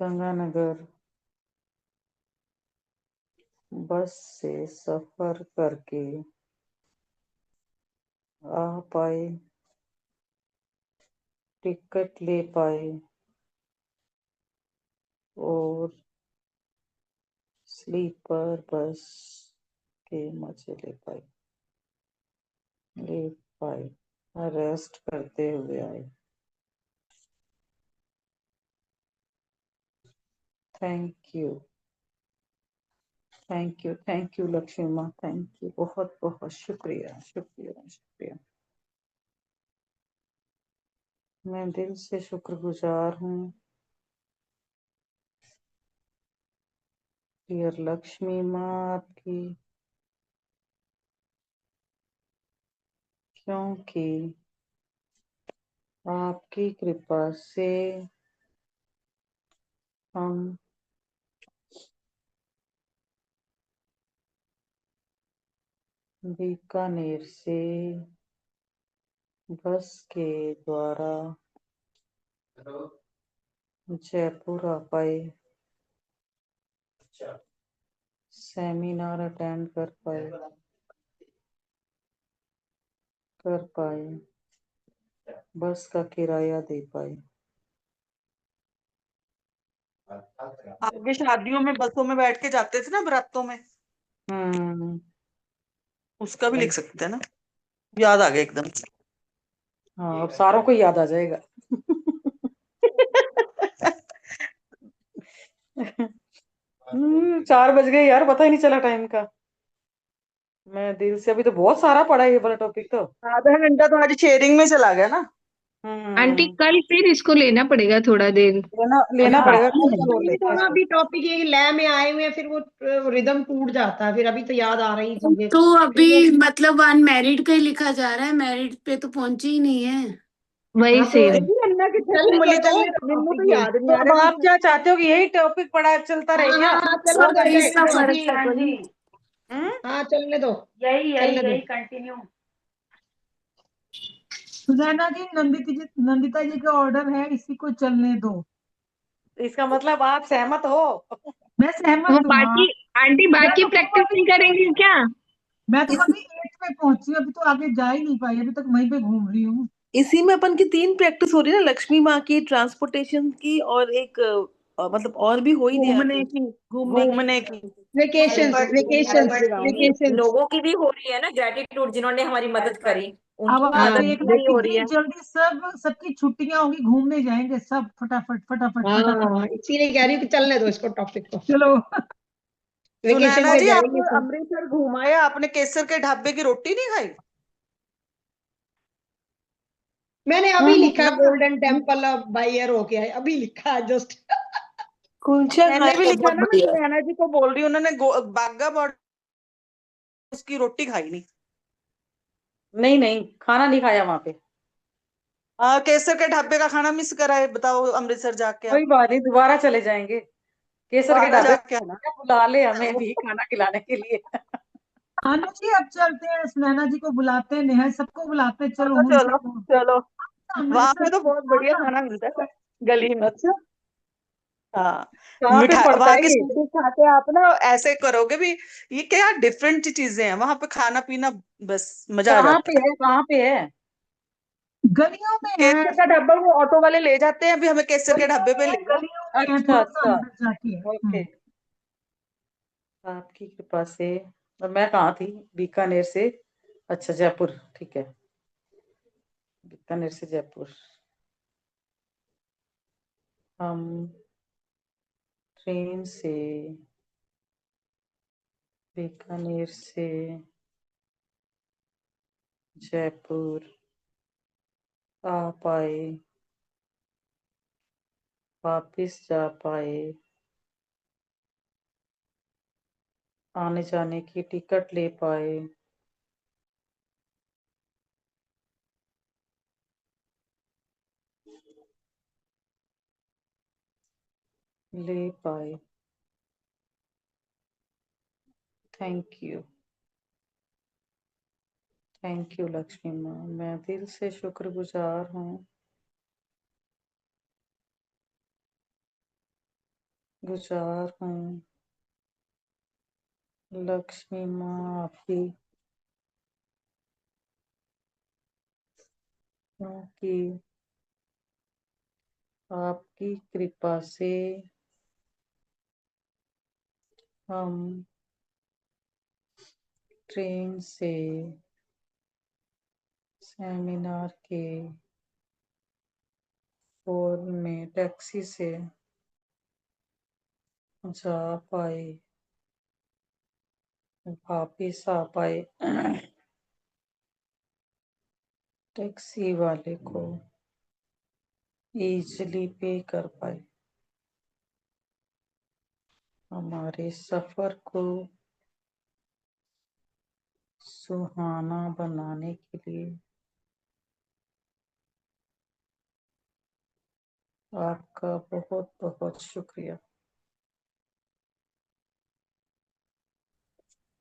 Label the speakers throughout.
Speaker 1: गंगानगर बस से सफर करके आ पाए, टिकट ले पाए और स्लीपर बस के मजे ले पाए, रेस्ट करते हुए आए। Thank you, thank you Lakshmi माँ, थैंक यू, बहुत बहुत शुक्रिया शुक्रिया शुक्रिया। मैं दिल से शुक्रगुजार हूँ डियर लक्ष्मी माँ आपकी, क्योंकि आपकी कृपा से हम बीकानेर से बस के द्वारा जयपुर आ पाए, सेमिनार अटेंड कर पाए, बस का किराया दे पाए।
Speaker 2: आगे शादियों में बसों में बैठ के जाते थे ना, बरातों में, उसका भी लिख सकते हैं ना। याद आ गया एकदम से।
Speaker 1: हाँ, अब सारों को याद आ जाएगा। 4 बज गए यार, पता ही नहीं चला टाइम का। मैं दिल से, अभी तो बहुत सारा पड़ा है ये वाला टॉपिक तो।
Speaker 2: आधा घंटा तो आज शेयरिंग में चला गया ना।
Speaker 3: आंटी कल फिर इसको लेना पड़ेगा थोड़ा देर।
Speaker 1: लेना पड़ेगा, कल
Speaker 4: समझ
Speaker 1: छोड़
Speaker 4: में
Speaker 1: लेते हैं
Speaker 4: थोड़ा
Speaker 1: इसको।
Speaker 4: भी टॉपिक ये लय में आए हुए हैं, फिर वो रिदम टूट जाता है। फिर अभी तो याद आ रही चीजें।
Speaker 3: तो अभी मतलब अनमैरिड का ही लिखा जा रहा है, मैरिड पे तो पहुंचे ही नहीं है। वही
Speaker 4: हाँ, तो
Speaker 3: सेम।
Speaker 4: देखिए अन्ना के
Speaker 2: चल
Speaker 4: चलने
Speaker 2: मुझे
Speaker 4: दो,
Speaker 2: तो
Speaker 4: चलने दो
Speaker 2: निन्नू तो
Speaker 4: टॉपिक ये।
Speaker 2: याद नहीं
Speaker 1: तो
Speaker 2: आ
Speaker 1: अब
Speaker 2: रहा
Speaker 1: आप क्या चाहते हो कि यही टॉपिक पढ़ा चलता रहे क्या?
Speaker 4: हाँ, चलने
Speaker 3: वो
Speaker 4: दो,
Speaker 3: चीज
Speaker 4: चलने
Speaker 3: का
Speaker 4: दो।
Speaker 3: फर्क है जी।
Speaker 4: हाँ, चलने दो,
Speaker 3: यही यही
Speaker 4: चलने दो।
Speaker 3: यही कंटिन्यू।
Speaker 5: सुनैना जी, नंदिता जी का ऑर्डर है, इसी को चलने दो।
Speaker 1: इसका मतलब आप सहमत हो?
Speaker 5: मैं
Speaker 3: वो
Speaker 5: सहमत हूँ। हाँ,
Speaker 3: बाकी आंटी बाकी
Speaker 5: मैं तो
Speaker 3: प्रैक्टिस नहीं करेंगी क्या?
Speaker 5: मैं तो अभी 8 पे पहुंची, अभी तो आगे जा ही नहीं पाई, अभी तक वहीं पे घूम रही हूँ।
Speaker 2: इसी में अपन की 3 प्रैक्टिस हो रही है ना, लक्ष्मी माँ की, ट्रांसपोर्टेशन की, और एक मतलब और भी हो ही नहीं
Speaker 3: घूमने की।
Speaker 2: घूमने की।
Speaker 4: Vacations, vacations, vacations.
Speaker 6: लोगों की भी हो रही है ना, ग्रेटिट्यूड, जिन्होंने हमारी मदद करी,
Speaker 5: अब
Speaker 6: उनकी
Speaker 5: आप
Speaker 6: मदद
Speaker 5: देखना
Speaker 6: भी हो रही
Speaker 5: कितनी
Speaker 6: है।
Speaker 5: जल्दी सबकी छुट्टियां होंगी, घूमने जाएंगे सब फटाफट फटाफट फटाफट।
Speaker 4: हाँ, इसीलिए कह रही हूँ कि चलने दो इसको, टॉपिक को।
Speaker 5: चलो।
Speaker 4: वेकेशन
Speaker 2: सुनैना
Speaker 4: पे
Speaker 2: जी,
Speaker 4: जाएंगे
Speaker 2: आपको
Speaker 4: सब।
Speaker 2: अमृतसर घुमाया, आपने केसर के ढाबे की रोटी नहीं खाई?
Speaker 4: मैंने अभी लिखा
Speaker 1: ना,
Speaker 4: golden temple of by year होके आए, अभी लिखा है जस्ट।
Speaker 2: कुलचा मैंने भी लिखा
Speaker 3: बहुत
Speaker 2: ना, मैं
Speaker 3: बढ़िया।
Speaker 2: सुनैना जी को बोल रही हूँ, उन्होंने बागा बॉर्डर उसकी रोटी खाई नहीं।
Speaker 1: नहीं नहीं, खाना नहीं खाया वहां पे।
Speaker 2: केसर के ढाबे का खाना मिस करा है, बताओ, अमृतसर जाके
Speaker 1: कोई
Speaker 2: आप।
Speaker 1: बात नहीं, दोबारा चले जाएंगे। केसर के
Speaker 2: दोबारा
Speaker 1: ढाबे
Speaker 2: जाके आना।
Speaker 1: बुला ले हमें भी खाना खिलाने के लिए।
Speaker 5: आनु जी, अब चलते हैं, सुनैना जी को बुलाते हैं, नेहा सबको बुलाते हैं, चलो
Speaker 2: चलो
Speaker 5: हम
Speaker 2: चलो
Speaker 5: सब।
Speaker 2: चलो, वहां
Speaker 5: अमृतसर
Speaker 2: पे तो बहुत बढ़िया
Speaker 5: खाना।
Speaker 2: खाना मिलता है गली में।
Speaker 1: अच्छा,
Speaker 2: हाँ,
Speaker 1: कहाँ पे
Speaker 2: मिठाई
Speaker 1: पड़ता
Speaker 2: वहां
Speaker 1: है
Speaker 2: की
Speaker 1: ये?
Speaker 2: स्वीट खाते आप ना, ऐसे करोगे भी, ये क्या डिफरेंट चीजें हैं वहां पे, खाना पीना, बस मजा आ
Speaker 1: कहाँ
Speaker 2: जाता
Speaker 1: पे
Speaker 2: है।
Speaker 1: है, कहाँ पे है?
Speaker 5: गलियों में है,
Speaker 2: केसर का ढाबा वो ऑटो वाले ले जाते हैं, अभी हमें केसर के
Speaker 5: गलियों
Speaker 2: ढाबे पे
Speaker 5: में है,
Speaker 2: ले जाओ।
Speaker 5: गलियों में है,
Speaker 1: अच्छा
Speaker 5: थोड़ा सा
Speaker 1: अच्छा,
Speaker 5: अंदर जाके है।
Speaker 1: ओके। आपकी कृपा से। और मैं कहाँ थी? बीकानेर से, अच्छा जयपुर, ठीक है, बीकानेर से जयपुर हम ट्रेन से बीकानेर से जयपुर आ पाए, वापिस जा पाए, आने जाने की टिकट ले पाए। थैंक यू लक्ष्मी माँ, मैं दिल से शुक्रगुजार हूँ गुजार हूँ लक्ष्मी माँ आपकी, क्योंकि आपकी कृपा से हम ट्रेन से सेमिनार के हॉल में टैक्सी से जा पाए, वापिस आ पाए। टैक्सी वाले को इजीली पे कर पाए। हमारे सफर को सुहाना बनाने के लिए आपका बहुत बहुत शुक्रिया।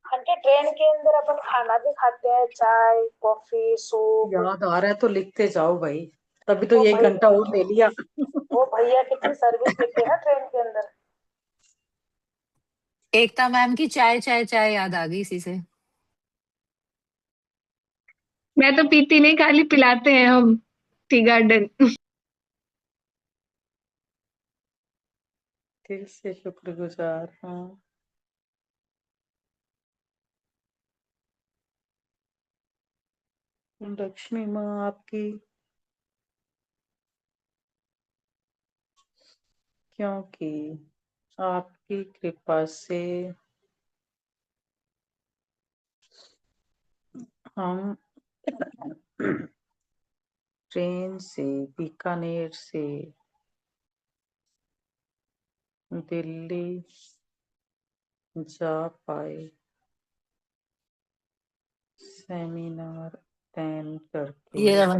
Speaker 6: आंटी ट्रेन के अंदर अपन खाना भी खाते हैं, चाय कॉफी सूप।
Speaker 1: याद आ रहा है तो लिखते जाओ भाई, तभी तो
Speaker 6: ओ
Speaker 1: ये
Speaker 6: भाई,
Speaker 1: घंटा और ले लिया।
Speaker 6: वो भैया कितनी सर्विस देते हैं ना ट्रेन के अंदर।
Speaker 7: एकता मैम की चाय चाय चाय याद आ गई इसी से।
Speaker 3: मैं तो पीती नहीं, खाली पिलाते हैं हम टी गार्डन।
Speaker 1: दिल से शुक्रगुजार हूँ लक्ष्मी माँ आपकी, क्योंकि आपकी कृपा से हम ट्रेन से बीकानेर से दिल्ली जा पाए, सेमिनार अटेंड करके
Speaker 7: ये रहा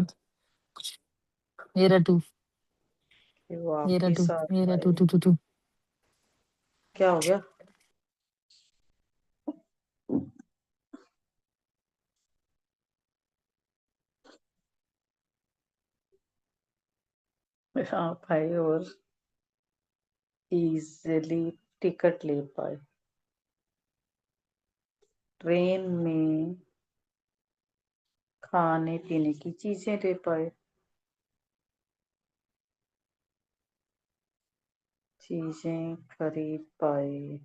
Speaker 7: ये रहा तू, ये रहा तू,
Speaker 1: वापिस आ
Speaker 7: ये रहा
Speaker 1: पाए।
Speaker 7: तू।
Speaker 1: क्या हो गया? आ पाए और इजीली टिकट ले पाए। ट्रेन में खाने पीने की चीजें ले पाए, चीजें खरीद पाए,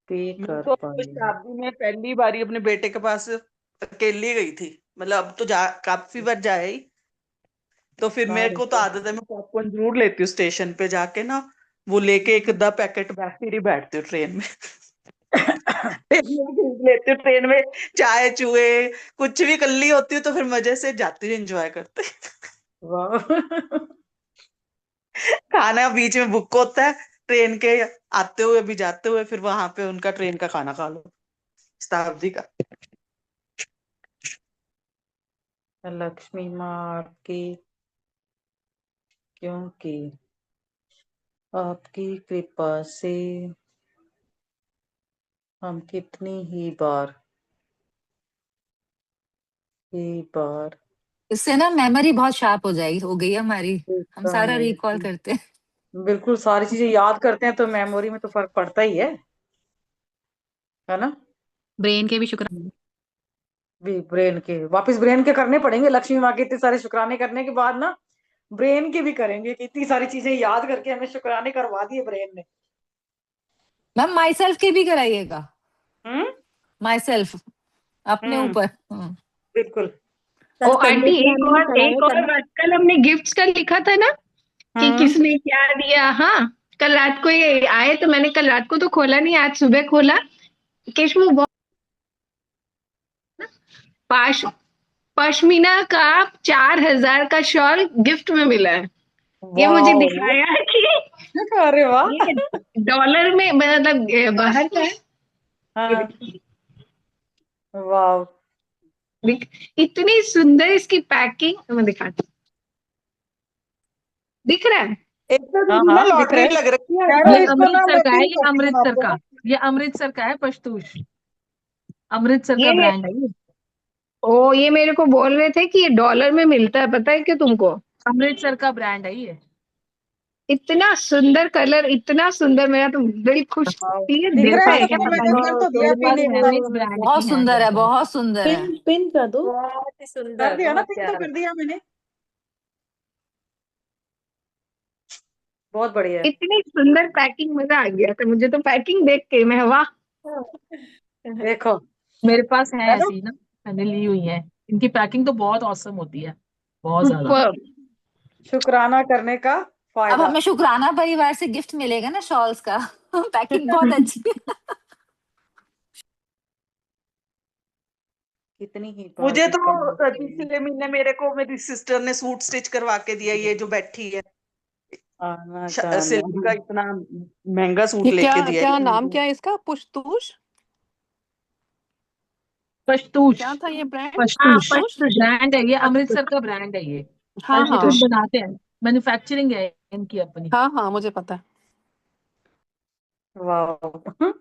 Speaker 1: पे
Speaker 2: मैं
Speaker 1: कर
Speaker 2: तो
Speaker 1: पाए।
Speaker 2: शादी में पहली बारी अपने बेटे के पास अकेली गई थी, मतलब अब तो जा काफी बार जाए ही। तो फिर मेरे
Speaker 1: बाहर
Speaker 2: को तो आदत है, मैं पॉपकॉर्न जरूर लेती हूँ स्टेशन पे जाके ना, वो लेके एक आधा पैकेट फिर ही बैठती हूँ ट्रेन में। ट्रेन में भी खरीद लेती हूँ, ट्रेन में चाय चूए कुछ भी कर ली होती हूँ, तो फिर मजे से जाती हूँ एंजॉय करते।
Speaker 1: वाह।
Speaker 2: खाना बीच में बुक होता है ट्रेन के आते हुए भी जाते हुए, फिर वहां पे उनका ट्रेन का खाना खा लो, शताब्दी का।
Speaker 1: लक्ष्मी माँ आपकी, क्योंकि आपकी कृपा से हम कितनी ही बार
Speaker 7: इससे ना मेमोरी बहुत शार्प हो गई हमारी। हम सारा
Speaker 1: बीकानेर
Speaker 7: रिकॉल करते हैं।
Speaker 1: बिल्कुल सारी चीजें याद करते हैं तो मेमोरी में तो फर्क पड़ता ही है ना?
Speaker 7: ब्रेन के भी शुक्र।
Speaker 1: भी ब्रेन के वापस ब्रेन के करने पड़ेंगे लक्ष्मी माँ के इतने सारे शुक्राने करने के बाद ना, ब्रेन के भी करेंगे कि इतनी सारी चीजें याद करके हमें शुक्राने करवा दिए ब्रेन ने।
Speaker 7: मैम माई सेल्फ के भी कराइएगा,
Speaker 1: हम्म
Speaker 7: माई सेल्फ अपने
Speaker 1: हम्म
Speaker 7: ऊपर।
Speaker 1: बिल्कुल।
Speaker 3: ओ
Speaker 6: सेल्फ
Speaker 3: आंटी,
Speaker 6: कंग्रेचुलेशन
Speaker 3: एक और
Speaker 6: कराया
Speaker 3: बात, कल हमने गिफ्ट्स का लिखा था ना कि
Speaker 1: हम्म
Speaker 3: किसने क्या दिया। हाँ, कल रात को ये आए तो मैंने कल रात को तो खोला नहीं, आज सुबह खोला। केशव बहुत पाश पश्मीना का 4,000 का शॉल गिफ्ट में मिला है। ये मुझे
Speaker 1: वाह।
Speaker 3: दिखाया कि
Speaker 1: अरे वाह।
Speaker 3: ये डॉलर में, मतलब बाहर का है। ये
Speaker 1: हाँ
Speaker 3: देखिए,
Speaker 1: वाह।
Speaker 3: इतनी सुंदर इसकी पैकिंग, मैं दिखाती हूँ। दिख रहा है?
Speaker 2: एक तो
Speaker 1: हाँ
Speaker 2: दीदी ना
Speaker 1: हाँ दिख रहा
Speaker 2: लॉटरी
Speaker 1: है।
Speaker 2: लग रखी है
Speaker 1: कह रहा
Speaker 2: इसमें।
Speaker 5: ये
Speaker 1: इसको ना
Speaker 5: अमृतसर
Speaker 1: मैं
Speaker 5: का है,
Speaker 1: पिन
Speaker 5: ये
Speaker 1: करती हूँ
Speaker 5: अमृतसर
Speaker 1: आपको
Speaker 5: का,
Speaker 1: ना।
Speaker 5: ये अमृतसर का है पश्तूश, अमृतसर का
Speaker 3: ये
Speaker 5: ब्रांड है ये।
Speaker 3: ये मेरे को बोल रहे थे कि ये डॉलर में मिलता है, पता है क्या तुमको?
Speaker 5: अमृतसर का ब्रांड है ये।
Speaker 3: इतना सुंदर कलर, इतना सुंदर, मेरा तो दिल खुश
Speaker 1: वाओ,
Speaker 3: थी
Speaker 1: दिख
Speaker 3: दिल
Speaker 1: रहा है
Speaker 3: का
Speaker 1: क्या?
Speaker 3: कहना
Speaker 1: मैंने
Speaker 3: था।
Speaker 1: कर तो दिया
Speaker 8: मेरे पास
Speaker 1: पिन
Speaker 8: हैवेल्स ब्रांड
Speaker 7: बहुत
Speaker 8: की है
Speaker 7: सुंदर
Speaker 8: मेरे
Speaker 7: है,
Speaker 8: पास।
Speaker 7: बहुत सुंदर है।
Speaker 8: पिन पिन कर दो।
Speaker 9: बहुत ही
Speaker 1: कर
Speaker 9: सुंदर,
Speaker 1: दिया ना,
Speaker 9: बहुत
Speaker 1: पिन तो
Speaker 9: प्यारा।
Speaker 1: कर दिया मैंने। बहुत बढ़िया है।
Speaker 3: इतनी सुंदर पैकिंग, मजा आ गया था मुझे तो पैकिंग देख के, मैं वाह।
Speaker 1: देखो,
Speaker 8: मेरे पास है
Speaker 1: है ना?
Speaker 8: ऐसी ना, मैंने ली हुई है। इनकी पैकिंग तो बहुत औसम होती है, बहुत ज्यादा।
Speaker 3: सुपर।
Speaker 1: शुक्राना करने का
Speaker 7: अब
Speaker 1: फायदा।
Speaker 7: हमें शुक्राना परिवार से गिफ्ट मिलेगा ना शॉल्स का। पैकिंग बहुत अच्छी है।
Speaker 1: कितनी ही
Speaker 2: मुझे
Speaker 1: बार
Speaker 2: तो
Speaker 1: इसका
Speaker 2: पिछले महीने मेरे को मेरी सिस्टर ने सूट स्टिच करवा के दिया, ये जो बैठी है,
Speaker 1: आना जाना।
Speaker 2: सिल्क का इतना महंगा सूट
Speaker 10: ये
Speaker 2: लेके
Speaker 10: क्या
Speaker 2: दिया
Speaker 10: क्या
Speaker 2: है।
Speaker 10: नाम क्या है इसका? पुश्तूश?
Speaker 8: पश्तूश।
Speaker 10: क्या था ये ब्रांड?
Speaker 3: हाँ
Speaker 8: पश्तूश
Speaker 3: फर्स्ट
Speaker 8: ब्रांड है ये, अमृतसर का ब्रांड है ये।
Speaker 10: हाँ
Speaker 8: ये
Speaker 10: हाँ
Speaker 8: खुद बनाते हैं, मैन्युफैक्चरिंग है इनकी अपनी।
Speaker 10: हाँ हाँ, मुझे पता है।
Speaker 1: वाह।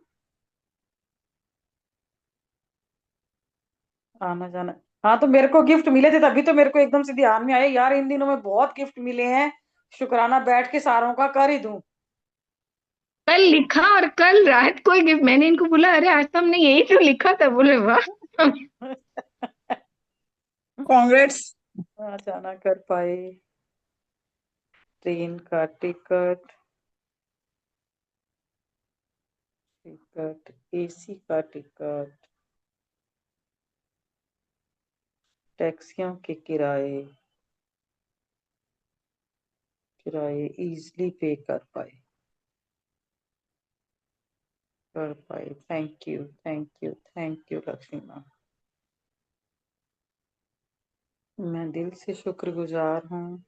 Speaker 1: आना जाना। हाँ, तो मेरे को गिफ्ट मिले थे तभी तो मेरे को एकदम से ध्यान में आया यार, इन दिनों में बहुत गिफ्ट मिले हैं, शुक्राना बैठ के सारों का कर ही दूं।
Speaker 3: कल लिखा और कल रात को गिफ्ट, मैंने इनको बोला अरे आज तो हमने यही तो लिखा था, बोले वाह।
Speaker 2: कांग्रेट्स।
Speaker 1: जाना कर पाए। ट्रेन का टिकट, एसी का टिकट, टैक्सियों के किराए इजीली पे कर पाए। Thank you, thank you, thank you Lakshmi माँ। मैं दिल से शुक्रगुजार हूँ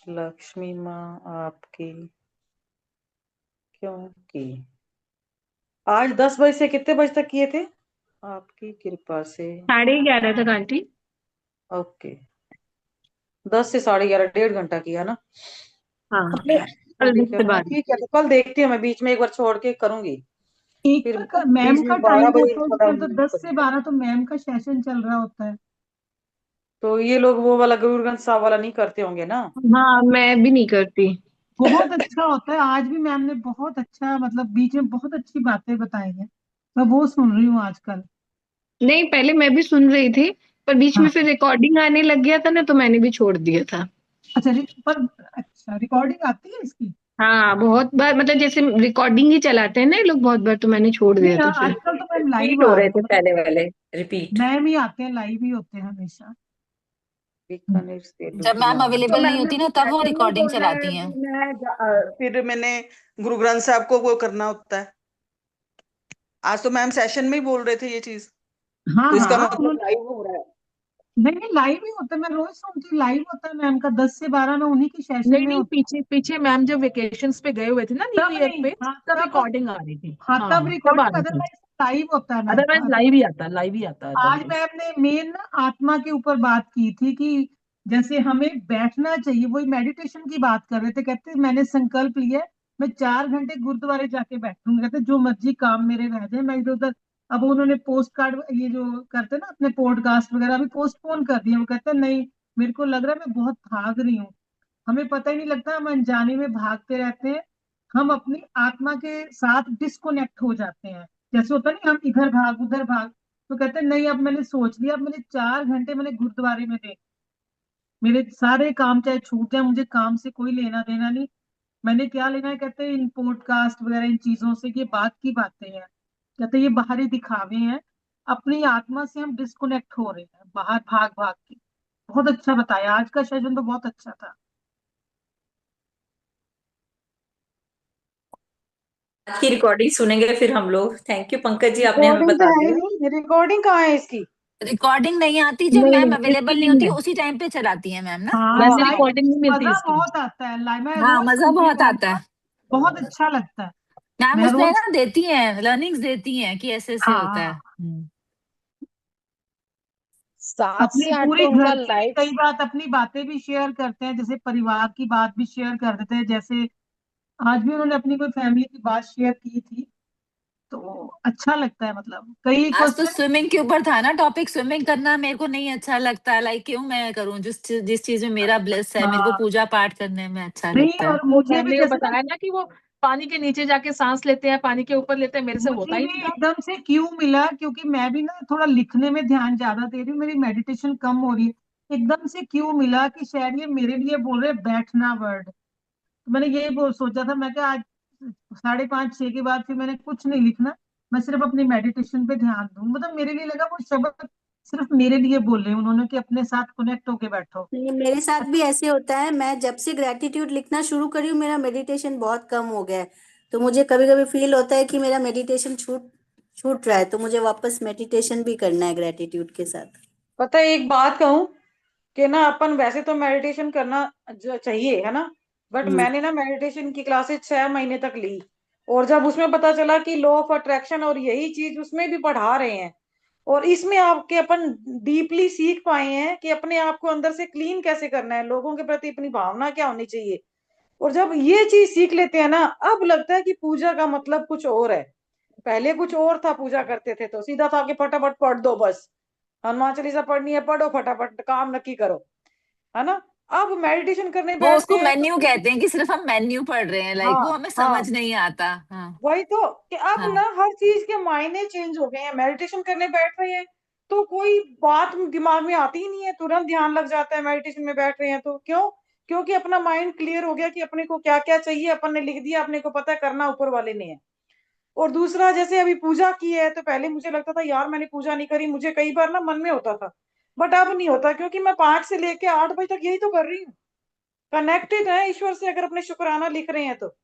Speaker 1: लक्ष्मी माँ आपकी, क्योंकि आज 10 बजे से कितने बजे तक किए थे? आपकी कृपा से
Speaker 3: 11:30 तक आंटी।
Speaker 1: ओके, 10 से 11:30, 1.5 घंटा किया ना?
Speaker 3: हाँ कल
Speaker 1: ठीक है,
Speaker 3: से
Speaker 1: मैं
Speaker 3: बाद।
Speaker 1: ठीक है, तो कल देखती हूँ, मैं बीच में एक बार छोड़ के करूंगी।
Speaker 5: एक
Speaker 1: फिर
Speaker 5: का मैम
Speaker 1: बीच
Speaker 5: का
Speaker 1: में
Speaker 5: टाइम
Speaker 1: 12 बजे
Speaker 5: होता है,
Speaker 1: थोड़ा
Speaker 5: फिर तो 10 से 12 तो मैम का सेशन चल रहा होता है।
Speaker 1: तो ये लोग वो वाला गुरुग्रंथ साहब वाला नहीं करते होंगे ना?
Speaker 3: हाँ मैं भी नहीं करती।
Speaker 5: बहुत अच्छा होता है। आज भी मैम ने बहुत अच्छा, मतलब बीच में बहुत अच्छी बातें बताई हैं, मैं वो सुन रही हूँ आजकल।
Speaker 3: नहीं पहले मैं भी सुन रही थी, पर बीच में
Speaker 5: हाँ,
Speaker 3: फिर रिकॉर्डिंग आने लग गया था ना, तो मैंने भी छोड़ दिया था।
Speaker 5: अच्छा पर अच्छा रिकॉर्डिंग आती है इसकी?
Speaker 3: हाँ बहुत बार, मतलब जैसे रिकॉर्डिंग ही चलाते हैं ना ये लोग बहुत बार, तो मैंने छोड़
Speaker 5: नहीं,
Speaker 3: दिया था फिर।
Speaker 5: आजकल तो मैम
Speaker 9: रिपीट
Speaker 5: लाइव
Speaker 9: हो
Speaker 5: आ रहे
Speaker 9: रहे
Speaker 5: हैं,
Speaker 9: थे
Speaker 5: मतलब
Speaker 9: पहले वाले, रिपीट।
Speaker 5: मैम ही आते हैं, लाइव ही होते हैं हमेशा।
Speaker 1: बीकानेर से
Speaker 7: जब मैम
Speaker 1: लुधियाना।
Speaker 2: तो
Speaker 7: अवेलेबल नहीं
Speaker 2: मैंने
Speaker 7: होती
Speaker 2: भी
Speaker 7: ना, तब वो
Speaker 2: पहले नहीं
Speaker 7: रिकॉर्डिंग
Speaker 2: बोलना
Speaker 7: चलाती
Speaker 2: है
Speaker 7: हैं।
Speaker 2: कि फिर मैंने गुरु ग्रंथ साहब को वो करना होता है। आज तो मैम सेशन में ही बोल रहे थे ये चीज,
Speaker 5: हाँ
Speaker 2: तो इसका
Speaker 5: हाँ,
Speaker 2: मतलब
Speaker 5: उन्होंने,
Speaker 2: लाइव हो रहा है।
Speaker 5: नहीं नहीं लाइव ही होता है, मैं रोज सुनती, लाइव होता है मैम का 10 से 12 में, उन्हीं की सेशन
Speaker 8: नहीं
Speaker 5: में
Speaker 8: नहीं,
Speaker 5: होता
Speaker 8: पीछे पीछे मैम जब वेकेशंस पे गए हुए थे ना
Speaker 5: है।
Speaker 8: न्यू
Speaker 5: तब
Speaker 8: ईयर
Speaker 5: नहीं,
Speaker 8: पे,
Speaker 5: हाँ
Speaker 8: तब
Speaker 5: तब,
Speaker 8: रिकॉर्डिंग आ रही थी।
Speaker 5: हाँ तब
Speaker 8: हाँ तब आ
Speaker 5: रिकॉर्डिंग,
Speaker 8: रही थी।
Speaker 5: अदरवाइज लाइव होता है मैम का।
Speaker 8: अदरवाइज लाइव ही आता है, लाइव ही आता है
Speaker 5: आज
Speaker 8: अदरवाइज।
Speaker 5: मैम ने मेन ना आत्मा के ऊपर बात की थी कि जैसे हमें बैठना चाहिए, वही मेडिटेशन की बात कर रहे थे। कहते मैंने संकल्प लिया है, मैं 4 घंटे गुरुद्वारे जाके बैठूंगा, कहते जो मर्जी काम मेरे रह जाए, मैं इधर उधर। अब उन्होंने पोस्ट कार्ड ये जो करते हैं ना अपने पॉडकास्ट वगैरह अभी पोस्टपोन कर दिया। वो कहते हैं नहीं, मेरे को लग रहा है मैं बहुत भाग रही हूँ, हमें पता ही नहीं लगता, हम अनजाने में भागते रहते हैं, हम अपनी आत्मा के साथ डिस्कनेक्ट हो जाते हैं। जैसे होता नहीं, हम इधर भाग उधर भाग। तो कहते हैं नहीं, अब मैंने सोच लिया, अब मैंने 4 घंटे मैंने गुरुद्वारे में दे, मेरे सारे काम चाहे छूट जाए, मुझे काम से कोई लेना देना नहीं। मैंने क्या लेना है, कहते हैं इन पॉडकास्ट वगैरह इन चीजों से, ये बात की बातें हैं, कहते हैं ये बाहरी दिखावे हैं, अपनी आत्मा से हम डिस्कनेक्ट हो रहे हैं बाहर भाग भाग के। बहुत अच्छा बताया, आज का सेशन तो बहुत अच्छा था।
Speaker 9: आज की रिकॉर्डिंग सुनेंगे फिर हम लोग। थैंक यू पंकज जी, आपने हमें
Speaker 1: रिकॉर्डिंग तो
Speaker 9: बता
Speaker 1: है ही
Speaker 9: दिया।
Speaker 1: नहीं, रिकॉर्डिंग कहाँ है इसकी?
Speaker 7: रिकॉर्डिंग नहीं आती, जब
Speaker 8: नहीं
Speaker 7: मैम
Speaker 8: नहीं, इसकी
Speaker 7: अवेलेबल नहीं
Speaker 8: नहीं
Speaker 7: होती
Speaker 8: है।
Speaker 7: उसी टाइम पे चलाती हैं मैम ना।
Speaker 5: हाँ
Speaker 8: वैसे
Speaker 1: हाँ,
Speaker 5: लाइव
Speaker 8: रिकॉर्डिंग नहीं मिलती
Speaker 5: मजा
Speaker 8: इसकी।
Speaker 5: बहुत आता है, लाइव मैं
Speaker 7: हाँ,
Speaker 5: रोज
Speaker 7: मजा
Speaker 5: सुनती हूँ
Speaker 7: बहुत
Speaker 5: मैम
Speaker 7: आता
Speaker 5: का,
Speaker 7: है।
Speaker 5: बहुत अच्छा लगता है।
Speaker 7: मैम
Speaker 5: मैं
Speaker 7: उसमें
Speaker 5: रोज,
Speaker 7: ना देती हैं, लर्निंग्स देती हैं कि ऐसे ऐसे होता है।
Speaker 5: हाँ,
Speaker 10: 7
Speaker 5: अपनी
Speaker 10: से 8
Speaker 5: पूरी
Speaker 10: तो उनका
Speaker 5: घर की
Speaker 10: लाइव।
Speaker 5: कई बात, अपनी बातें भी शेयर करते हैं, जैसे परिवार की बात भी शेयर कर देते हैं। जैसे आज भी उन्होंने अपनी कोई फैमिली की बात शेयर की थी, तो अच्छा लगता है। मतलब कई
Speaker 7: आज तो
Speaker 5: क्वेश्चन
Speaker 7: स्विमिंग के ऊपर था ना टॉपिक, स्विमिंग करना मेरे को नहीं अच्छा लगता, लाइक क्यों मैं करूं जिस चीज में मेरा ब्लेस है, मेरे को पूजा पाठ करने में अच्छा
Speaker 5: नहीं,
Speaker 7: लगता है।
Speaker 5: और
Speaker 8: वो
Speaker 5: मुझे
Speaker 8: मैम
Speaker 5: भी
Speaker 8: ने वो
Speaker 5: जैसे ना,
Speaker 8: बताया ना कि वो पानी के नीचे जाके सांस लेते हैं, पानी के ऊपर लेते हैं, मेरे से होता
Speaker 5: मुझे
Speaker 8: ही
Speaker 5: भी
Speaker 8: नहीं था।
Speaker 5: एकदम से क्यों मिला, क्योंकि मैं भी ना थोड़ा लिखने में ध्यान ज्यादा दे रही हूँ, मेरी मेडिटेशन कम हो रही है। एकदम से क्यों मिला कि शायद ये मेरे लिए बोल रहे बैठना वर्ड। तो मैंने यही बोल सोचा था, मैं क्या आज 5:30-6 के बाद फिर मैंने कुछ नहीं लिखना, मैं सिर्फ अपनी मेडिटेशन पे ध्यान दूं। मतलब मेरे लिए लगा वो शब्द सिर्फ मेरे लिए बोले उन्होंने कि अपने साथ कनेक्ट होके बैठो।
Speaker 11: नहीं, मेरे साथ भी ऐसे होता है। मैं जब से ग्रेटिट्यूड लिखना शुरू करी हूँ मेरा मेडिटेशन बहुत कम हो गया है। तो मुझे कभी कभी फील होता है कि मेरा मेडिटेशन छूट छूट रहा है, तो मुझे वापस मेडिटेशन भी करना है ग्रेटिट्यूड के साथ।
Speaker 1: पता है एक बात कहूं कि ना, अपन वैसे तो मेडिटेशन करना चाहिए है ना, बट मैंने ना मेडिटेशन की क्लासेस 6 महीने तक ली, और जब उसमें पता चला कि लॉ ऑफ अट्रैक्शन और यही चीज उसमें भी पढ़ा रहे हैं, और इसमें आपके अपन डीपली सीख पाए हैं कि अपने आप को अंदर से क्लीन कैसे करना है, लोगों के प्रति अपनी भावना क्या होनी चाहिए। और जब ये चीज सीख लेते हैं ना, अब लगता है कि पूजा का मतलब कुछ और है। पहले कुछ और था, पूजा करते थे तो सीधा था कि फटाफट पढ़ दो बस, हनुमान चालीसा पढ़नी है पढ़ो, फटाफट काम नक्की करो, है ना। अब मेडिटेशन करने
Speaker 7: वो
Speaker 1: बैठते
Speaker 7: उसको
Speaker 1: हैं तो
Speaker 7: मेन्यू कहते हैं कि सिर्फ हम मेन्यू पढ़ रहे हैं, लाइक
Speaker 1: हाँ
Speaker 7: वो हमें
Speaker 1: हाँ,
Speaker 7: समझ नहीं आता। हाँ
Speaker 1: वही तो, कि अब
Speaker 7: हाँ
Speaker 1: ना हर चीज के मायने चेंज हो गए हैं। मेडिटेशन करने बैठ रहे हैं तो कोई बात दिमाग में आती ही नहीं है, तुरंत ध्यान लग जाता है मेडिटेशन में बैठ रहे हैं तो। क्यों? क्योंकि अपना माइंड क्लियर हो गया कि अपने को क्या क्या चाहिए, अपन ने लिख दिया, अपने को पता है करना ऊपर वाले ने है। और दूसरा, जैसे अभी पूजा की है तो पहले मुझे लगता था यार मैंने पूजा नहीं करी, मुझे कई बार ना मन में होता था, बट अब नहीं होता, क्योंकि मैं 5 से लेके 8 बजे तक यही तो कर रही हूँ, कनेक्टेड है ईश्वर से। अगर अपने शुक्राना लिख रहे हैं तो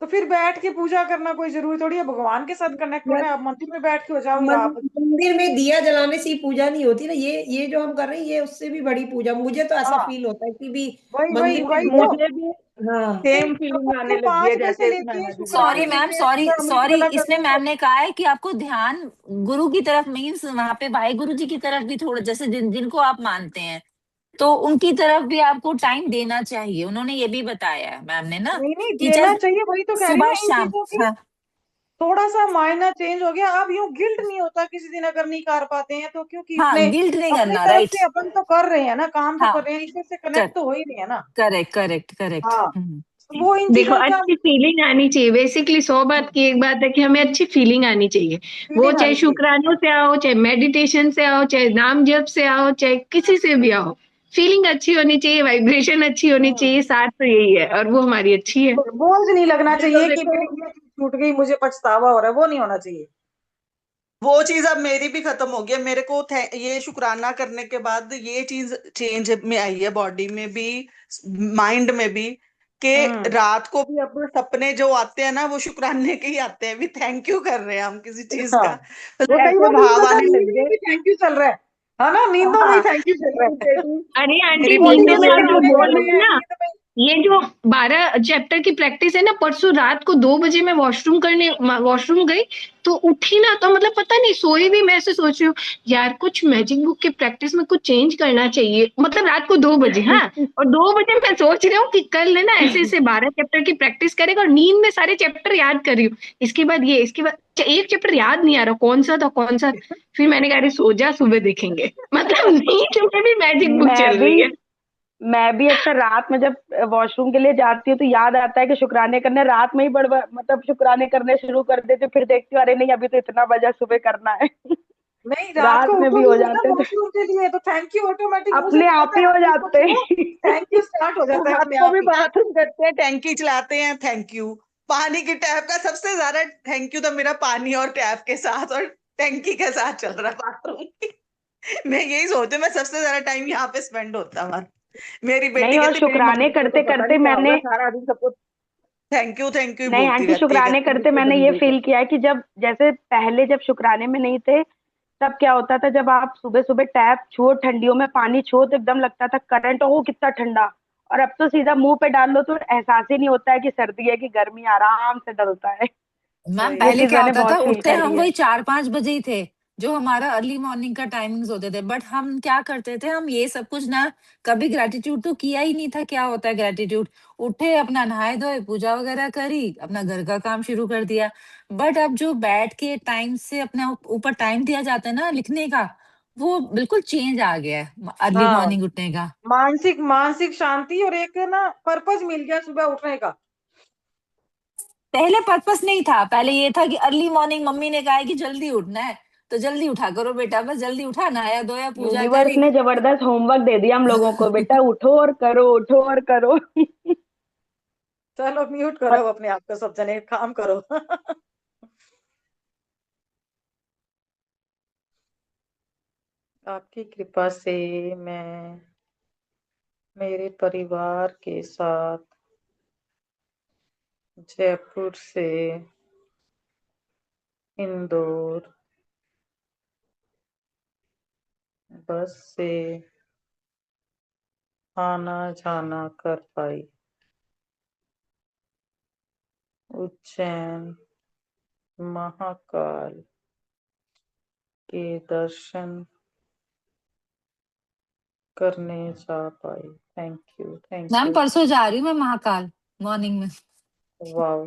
Speaker 1: फिर बैठ के पूजा करना कोई जरूरी थोड़ी है, भगवान के साथ कनेक्ट होना है। आप मंदिर में बैठ के हो जाओ या आप
Speaker 4: मंदिर में दिया जलाने से ही पूजा नहीं होती ना। ये जो हम कर रहे हैं ये उससे भी बड़ी पूजा, मुझे तो ऐसा
Speaker 1: हाँ,
Speaker 4: फील होता है कि भी
Speaker 1: वही वही
Speaker 4: मंदिर में
Speaker 1: वही तो,
Speaker 8: मुझे भी
Speaker 4: हाँ
Speaker 1: कि
Speaker 8: सेम फीलिंग
Speaker 1: अपन
Speaker 8: आने
Speaker 1: जो
Speaker 8: लगी है
Speaker 1: 5 बजे से
Speaker 8: जैसे
Speaker 1: लेके
Speaker 8: मैंने भी
Speaker 7: सॉरी
Speaker 1: शुक्राने
Speaker 8: बताया।
Speaker 1: लिख
Speaker 7: मैम,
Speaker 1: रहे हैं,
Speaker 7: सॉरी
Speaker 1: पूरा अमृत
Speaker 7: सॉरी,
Speaker 1: वेला कर
Speaker 7: इसमें
Speaker 1: रहे हैं
Speaker 7: मैम
Speaker 1: तो
Speaker 7: ने कहा है कि आपको ध्यान गुरु की तरफ मीन्स वहां पे भाई गुरु जी की तरफ भी थोड़ा, जैसे जिनको आप मानते हैं तो उनकी तरफ भी आपको टाइम देना चाहिए, उन्होंने ये भी बताया है मैम ने ना।
Speaker 1: नहीं नहीं, देना
Speaker 7: टीचर
Speaker 1: चाहिए, वही तो कह रही हूँ
Speaker 7: सुबह
Speaker 1: ना, इन
Speaker 7: शाम।
Speaker 1: चीजों की
Speaker 7: हाँ
Speaker 1: थोड़ा सा मायना चेंज हो गया। अब यूं गिल्ट नहीं होता किसी दिन अगर नहीं कर पाते हैं तो, क्योंकि
Speaker 7: हाँ,
Speaker 1: इतने
Speaker 7: गिल्ट नहीं
Speaker 1: अपनी
Speaker 7: करना,
Speaker 1: तरफ
Speaker 7: राइट।
Speaker 1: से अपन तो कर रहे हैं ना, काम तो
Speaker 7: हाँ,
Speaker 1: कर रहे हैं, ईश्वर से कनेक्ट तो हो ही रहे हैं ना।
Speaker 7: Correct correct correct.
Speaker 1: हाँ, तो वो इन
Speaker 3: देखो,
Speaker 1: चीजों का
Speaker 3: अच्छी फीलिंग आनी चाहिए। बेसिकली 100 बात की एक बात है कि हमें अच्छी फीलिंग आनी चाहिए। वो
Speaker 1: फीलिंग
Speaker 3: चाहे
Speaker 1: आनी चाहिए।
Speaker 3: शुक्रानों से आओ, चाहे मेडिटेशन से आओ, चाहे नाम जप से आओ, चाहे किसी से भी आओ, फीलिंग अच्छी होनी चाहिए, वाइब्रेशन अच्छी होनी चाहिए, साथ तो यही है, और वो हमारी अच्छी है।
Speaker 1: बोझ नहीं लगना
Speaker 8: ये तो
Speaker 1: चाहिए कि
Speaker 8: देखो,
Speaker 1: मेरी ये चीज छूट गई मुझे पछतावा हो रहा है, वो नहीं होना चाहिए।
Speaker 2: वो चीज अब मेरी भी खत्म हो गई है। मेरे को ये शुक्राना करने के बाद ये चीज चेंज में आई है, बॉडी में भी माइंड में भी, कि रात को भी अब सपने जो आते हैं ना वो शुक्राने के ही आते हैं, भी थैंक यू कर रहे हैं हम किसी चीज
Speaker 1: हाँ,
Speaker 2: का,
Speaker 1: वो
Speaker 2: मतलब
Speaker 1: कई
Speaker 2: ऐसे
Speaker 1: बार मुझे
Speaker 2: भाव
Speaker 1: लगता है
Speaker 2: आने
Speaker 1: नींद
Speaker 2: लग
Speaker 1: में
Speaker 2: गए।
Speaker 1: भी थैंक यू चल रहा है ना, नींदों में ही
Speaker 2: हाँ,
Speaker 1: थैंक यू चल रहा है।
Speaker 3: अरे आंटी,
Speaker 1: मेरी बॉडी
Speaker 3: नींद
Speaker 1: को
Speaker 3: में आप जो
Speaker 1: शुक्राने
Speaker 3: बोल
Speaker 1: कर
Speaker 3: रहे
Speaker 1: रहे
Speaker 3: हैं
Speaker 1: हैं
Speaker 3: ना,
Speaker 1: नींद में।
Speaker 3: ये जो 12 चैप्टर की प्रैक्टिस है ना, परसों रात को 2 बजे मैं वॉशरूम गई तो उठी ना, तो मतलब पता नहीं सोई भी, मैं ऐसे सोच रही हूँ यार कुछ मैजिक बुक की प्रैक्टिस में कुछ चेंज करना चाहिए। मतलब रात को 2 बजे, हाँ, और 2 बजे मैं सोच रही हूँ कि कल है ना ऐसे ऐसे 12 चैप्टर की प्रैक्टिस करेगा, और नींद में सारे चैप्टर याद कर रही हूँ। इसके बाद ये, इसके बाद एक चैप्टर याद नहीं आ रहा कौन सा था कौन सा। फिर मैंने कहा अरे सो जा, सुबह देखेंगे। मतलब नींद में भी मैजिक बुक चल रही है।
Speaker 12: मैं भी अक्सर रात में जब वॉशरूम के लिए जाती हूँ तो याद आता है कि शुक्राने करने, रात में ही मतलब शुक्राने करने शुरू कर देती हूँ, फिर देखती हूँ अरे नहीं अभी तो इतना बजा, सुबह करना है।
Speaker 1: नहीं, रात को
Speaker 12: रात में भी हो
Speaker 1: उठोगे ना
Speaker 12: जाते थे,
Speaker 1: वॉशरूम के लिए तो थैंक यू ऑटोमेटिक मुंह से
Speaker 12: अपने आप
Speaker 1: निकलता
Speaker 12: ही
Speaker 1: है,
Speaker 12: हो
Speaker 1: आप ये सोच
Speaker 12: जाते
Speaker 1: लो,
Speaker 12: हैं।
Speaker 1: थैंक यू स्टार्ट हो जाता है
Speaker 2: रात
Speaker 1: अपने
Speaker 2: को
Speaker 1: आप
Speaker 2: भी
Speaker 1: ही।
Speaker 2: बाथरूम करते हैं, टैंकी चलाते हैं, थैंक यू। पानी की टैप का सबसे ज्यादा थैंक यू तो मेरा पानी और टैप के साथ और टैंकी के साथ चल रहा है बाथरूम की। मैं यही सोचती हूँ, मैं सबसे ज्यादा टाइम यहाँ पे स्पेंड होता है। मेरी बेटी
Speaker 12: नहीं, और
Speaker 2: कहती मेरी
Speaker 12: शुक्राने
Speaker 2: मम्मी को तो
Speaker 12: करते
Speaker 2: पता
Speaker 12: करते
Speaker 2: नहीं क्या
Speaker 12: मैंने,
Speaker 2: होगा, सारा दिन सबको थैंक यू
Speaker 12: नहीं
Speaker 2: बोलती
Speaker 12: आंटी,
Speaker 2: रहती है,
Speaker 12: शुक्राने
Speaker 2: कहती
Speaker 12: करते
Speaker 2: मुझसे
Speaker 12: मैंने ये
Speaker 2: बंदूक है।
Speaker 12: फील किया है कि जब जैसे पहले जब शुक्राने में नहीं थे तब क्या होता था, जब आप सुबह सुबह टैप छुओ, ठंडियों में पानी छुओ तो एकदम लगता था करंट, ओ कितना ठंडा। और अब तो सीधा मुंह पे डाल लो तो एहसास ही नहीं होता है कि सर्दी है कि गर्मी, आराम से डलता है।
Speaker 7: मैम
Speaker 12: ये
Speaker 7: पहले
Speaker 12: चीज
Speaker 7: क्या
Speaker 12: मैंने
Speaker 7: होता था,
Speaker 12: बहुत फील
Speaker 7: उठते हम
Speaker 12: करी है।
Speaker 7: वही 4-5 बजे ही थे, जो हमारा अर्ली मॉर्निंग का टाइमिंग्स होते थे, बट हम क्या करते थे, हम ये सब कुछ ना कभी ग्रेटिट्यूड तो किया ही नहीं था। क्या होता है ग्रेटिट्यूड? उठे, अपना नहाए धोए, पूजा वगैरह करी, अपना घर का काम शुरू कर दिया। बट अब जो बैठ के टाइम से अपने ऊपर टाइम दिया जाता है ना लिखने का, वो बिल्कुल चेंज आ गया है अर्ली
Speaker 1: हाँ,
Speaker 7: मॉर्निंग उठने का।
Speaker 1: मानसिक मानसिक शांति और एक ना पर्पस मिल गया सुबह उठने का।
Speaker 7: पहले पर्पस नहीं था, पहले ये था कि अर्ली मॉर्निंग मम्मी ने कहा है कि जल्दी उठना है, तो जल्दी उठा करो बेटा, बस जल्दी उठा, नहाया धोया, पूजा
Speaker 12: यूनिवर्स
Speaker 7: करी।
Speaker 12: ने जबरदस्त होमवर्क दे दिया हम लोगों को, बेटा उठो और करो, उठो और करो।
Speaker 1: चलो म्यूट करो अपने आप को, सब जने काम करो। आपकी कृपा से मैं मेरे परिवार के साथ जयपुर से इंदौर बस से आना जाना कर पाई। उज्जैन महाकाल के दर्शन करने जा पाई। Thank you, thank
Speaker 7: ma'am
Speaker 1: you.
Speaker 7: परसों जा रही हूँ मैं महाकाल मॉर्निंग में।
Speaker 1: वाह,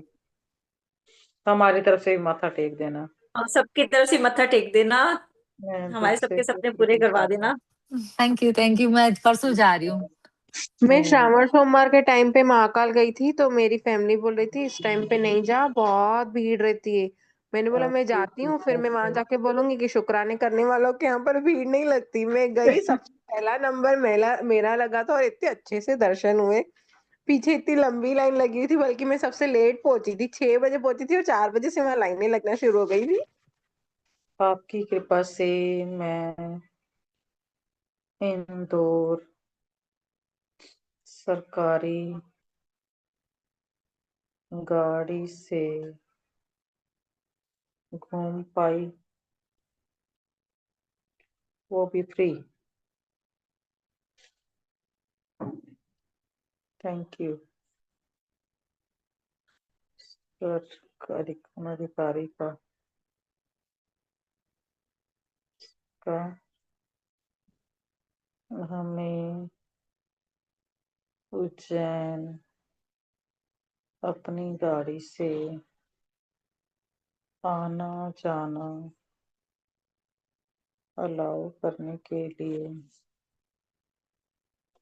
Speaker 1: हमारी तरफ से भी माथा टेक देना।
Speaker 9: हम सबकी तरफ से मत्था टेक देना,
Speaker 1: मैं दिल
Speaker 9: हमारे
Speaker 1: से
Speaker 9: सबके सपने पूरे करवा
Speaker 1: शुक्रगुजार हूँ।
Speaker 9: देना।
Speaker 7: थैंक यू, मैं परसों जा रही हूँ।
Speaker 10: मैं श्रावण सोमवार के टाइम पे महाकाल गई थी, तो मेरी फैमिली बोल रही थी इस टाइम पे नहीं जा, बहुत भीड़ रहती है। मैंने बोला मैं
Speaker 1: आपकी
Speaker 10: जाती हूँ, फिर
Speaker 1: कृपा
Speaker 10: मैं वहां
Speaker 1: से
Speaker 10: जाके बोलूंगी कि शुक्राने करने वालों के यहाँ पर भीड़ नहीं लगती। मैं गई, सबसे पहला नंबर मेरा मेरा लगा था और इतने अच्छे से दर्शन हुए। पीछे इतनी लंबी लाइन लगी हुई थी, बल्कि मैं सबसे लेट पहुंची थी, 6 बजे पहुंची थी और 4 बजे से वहां लाइनें लगना शुरू हो गई थी।
Speaker 1: आपकी कृपा से मैं इंदौर सरकारी गाड़ी से घूम पाई, वो भी फ्री। Thank you. सरकारी अधिकारी का हमें उज्जैन अपनी गाड़ी से आना जाना अलाउ करने के लिए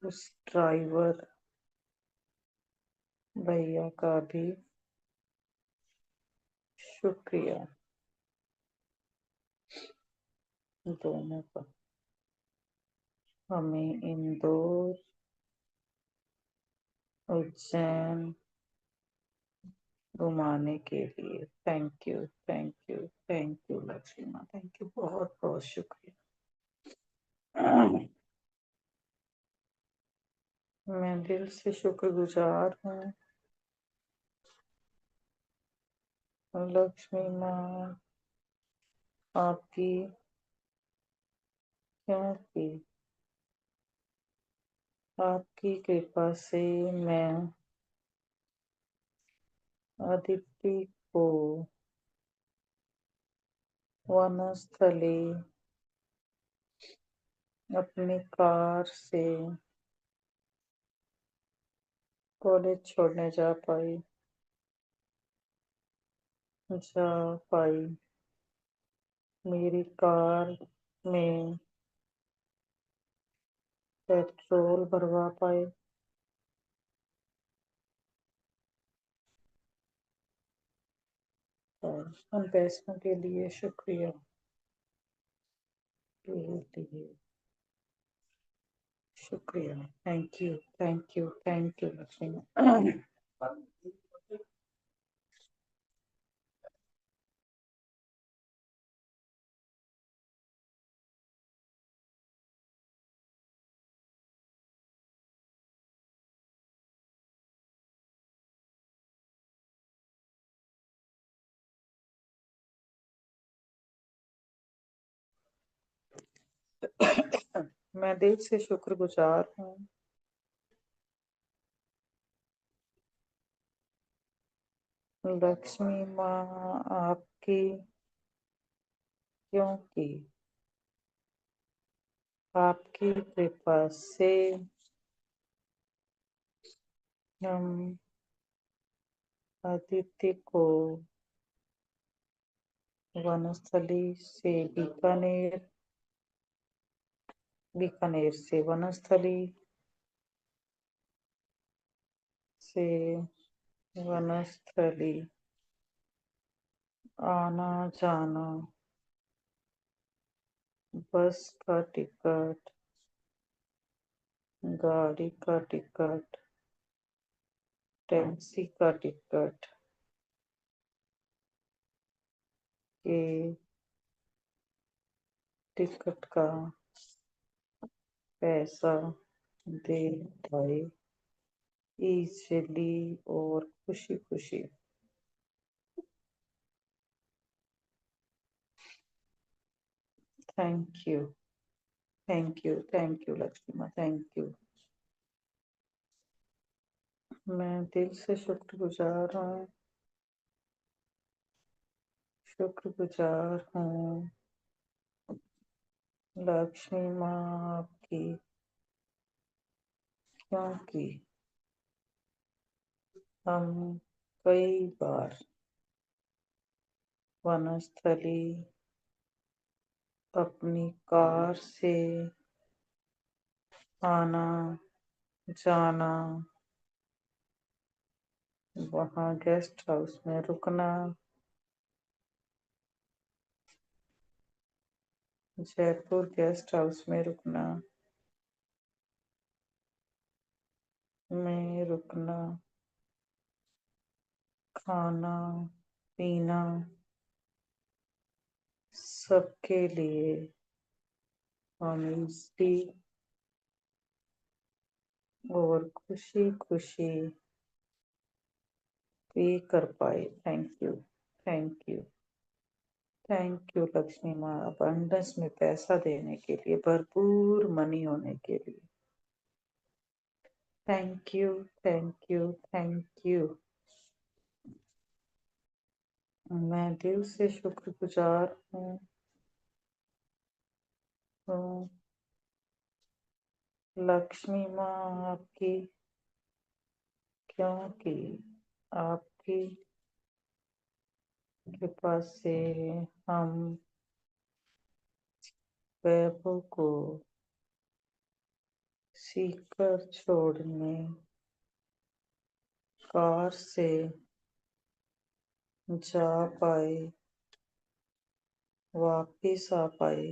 Speaker 1: उस ड्राइवर भैया का भी शुक्रिया, दोनों का। हमें इंदौर उज्जैन घुमाने के लिए thank you, thank you, thank you Lakshmi माँ, थैंक यू, बहुत बहुत शुक्रिया। मैं दिल से शुक्रगुजार हूँ लक्ष्मी माँ आपकी, क्योंकि आपकी कृपा से मैं अदिति को वनस्थली अपनी कार से कॉलेज छोड़ने जा पाई। मेरी कार में पेट्रोल भरवा पाए। और उन पैसों के लिए शुक्रिया के लिए शुक्रिया। Thank you, thank you, thank you Lakshmi माँ। मैं दिल से शुक्रगुजार हूँ लक्ष्मी माँ आपकी, क्योंकि आपकी कृपा से हम अदिति को वनस्थली से बीकानेर से वनस्थली से वनस्थली आना जाना, बस का टिकट, गाड़ी का टिकट, टैक्सी का टिकट के टिकट का पैसा दे पाए इजीली और खुशी खुशी। Thank you, thank you, thank you Lakshmi माँ, थैंक यू। मैं दिल से शुक्रगुजार हूँ, शुक्रगुजार हूँ लक्ष्मी माँ आपकी, क्योंकि हम कई बार वनस्थली अपनी कार से आना जाना, वहाँ गेस्ट हाउस में रुकना, जयपुर गेस्ट हाउस में रुकना, खाना पीना सबके लिए हम इजली और खुशी खुशी पे कर पाए। Thank you, thank you, thank you Lakshmi माँ, अबंडेंस में पैसा देने के लिए, भरपूर मनी होने के लिए। Thank you, thank you, thank you. मैं दिल से शुक्रगुजार हूँ लक्ष्मी माँ आपकी, क्योंकि आपकी कृपा से हम वैभव को सीकर छोड़ने कार से जा पाए, वापिस आ पाए,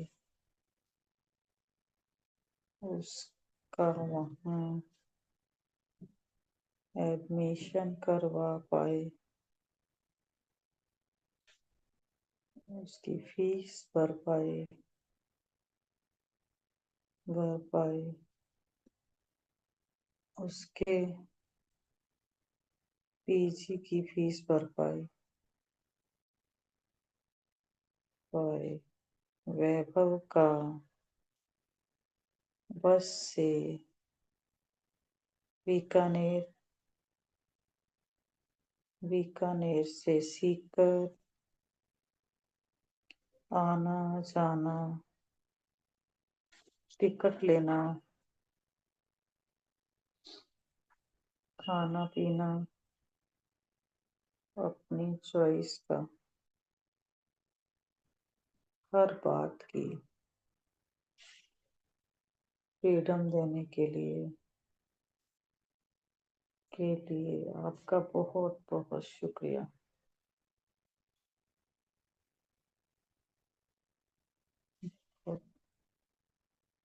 Speaker 1: उसका वहाँ एडमिशन करवा पाए, उसकी फीस भर पाए, उसके पीजी की फीस भर पाए। वैभव का बस से बीकानेर से सीकर आना जाना, टिकट लेना, खाना पीना अपनी चॉइस का, हर बात की फ्रीडम देने के लिए आपका बहुत बहुत शुक्रिया।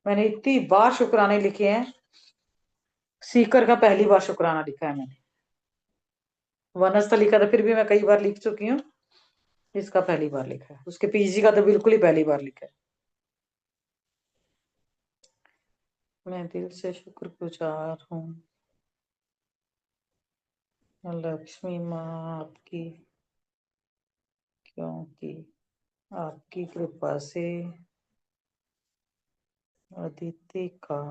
Speaker 1: मैंने इतनी बार शुक्राने लिखे हैं, सीकर का पहली बार शुक्राना लिखा है मैंने। वनस्थली का तो फिर भी मैं कई बार लिख चुकी हूँ, इसका पहली बार लिखा है। उसके पीजी का तो बिल्कुल ही पहली बार लिखा है। मैं दिल से शुक्रगुजार हूँ लक्ष्मी माँ आपकी, क्योंकि आपकी कृपा से अदिति का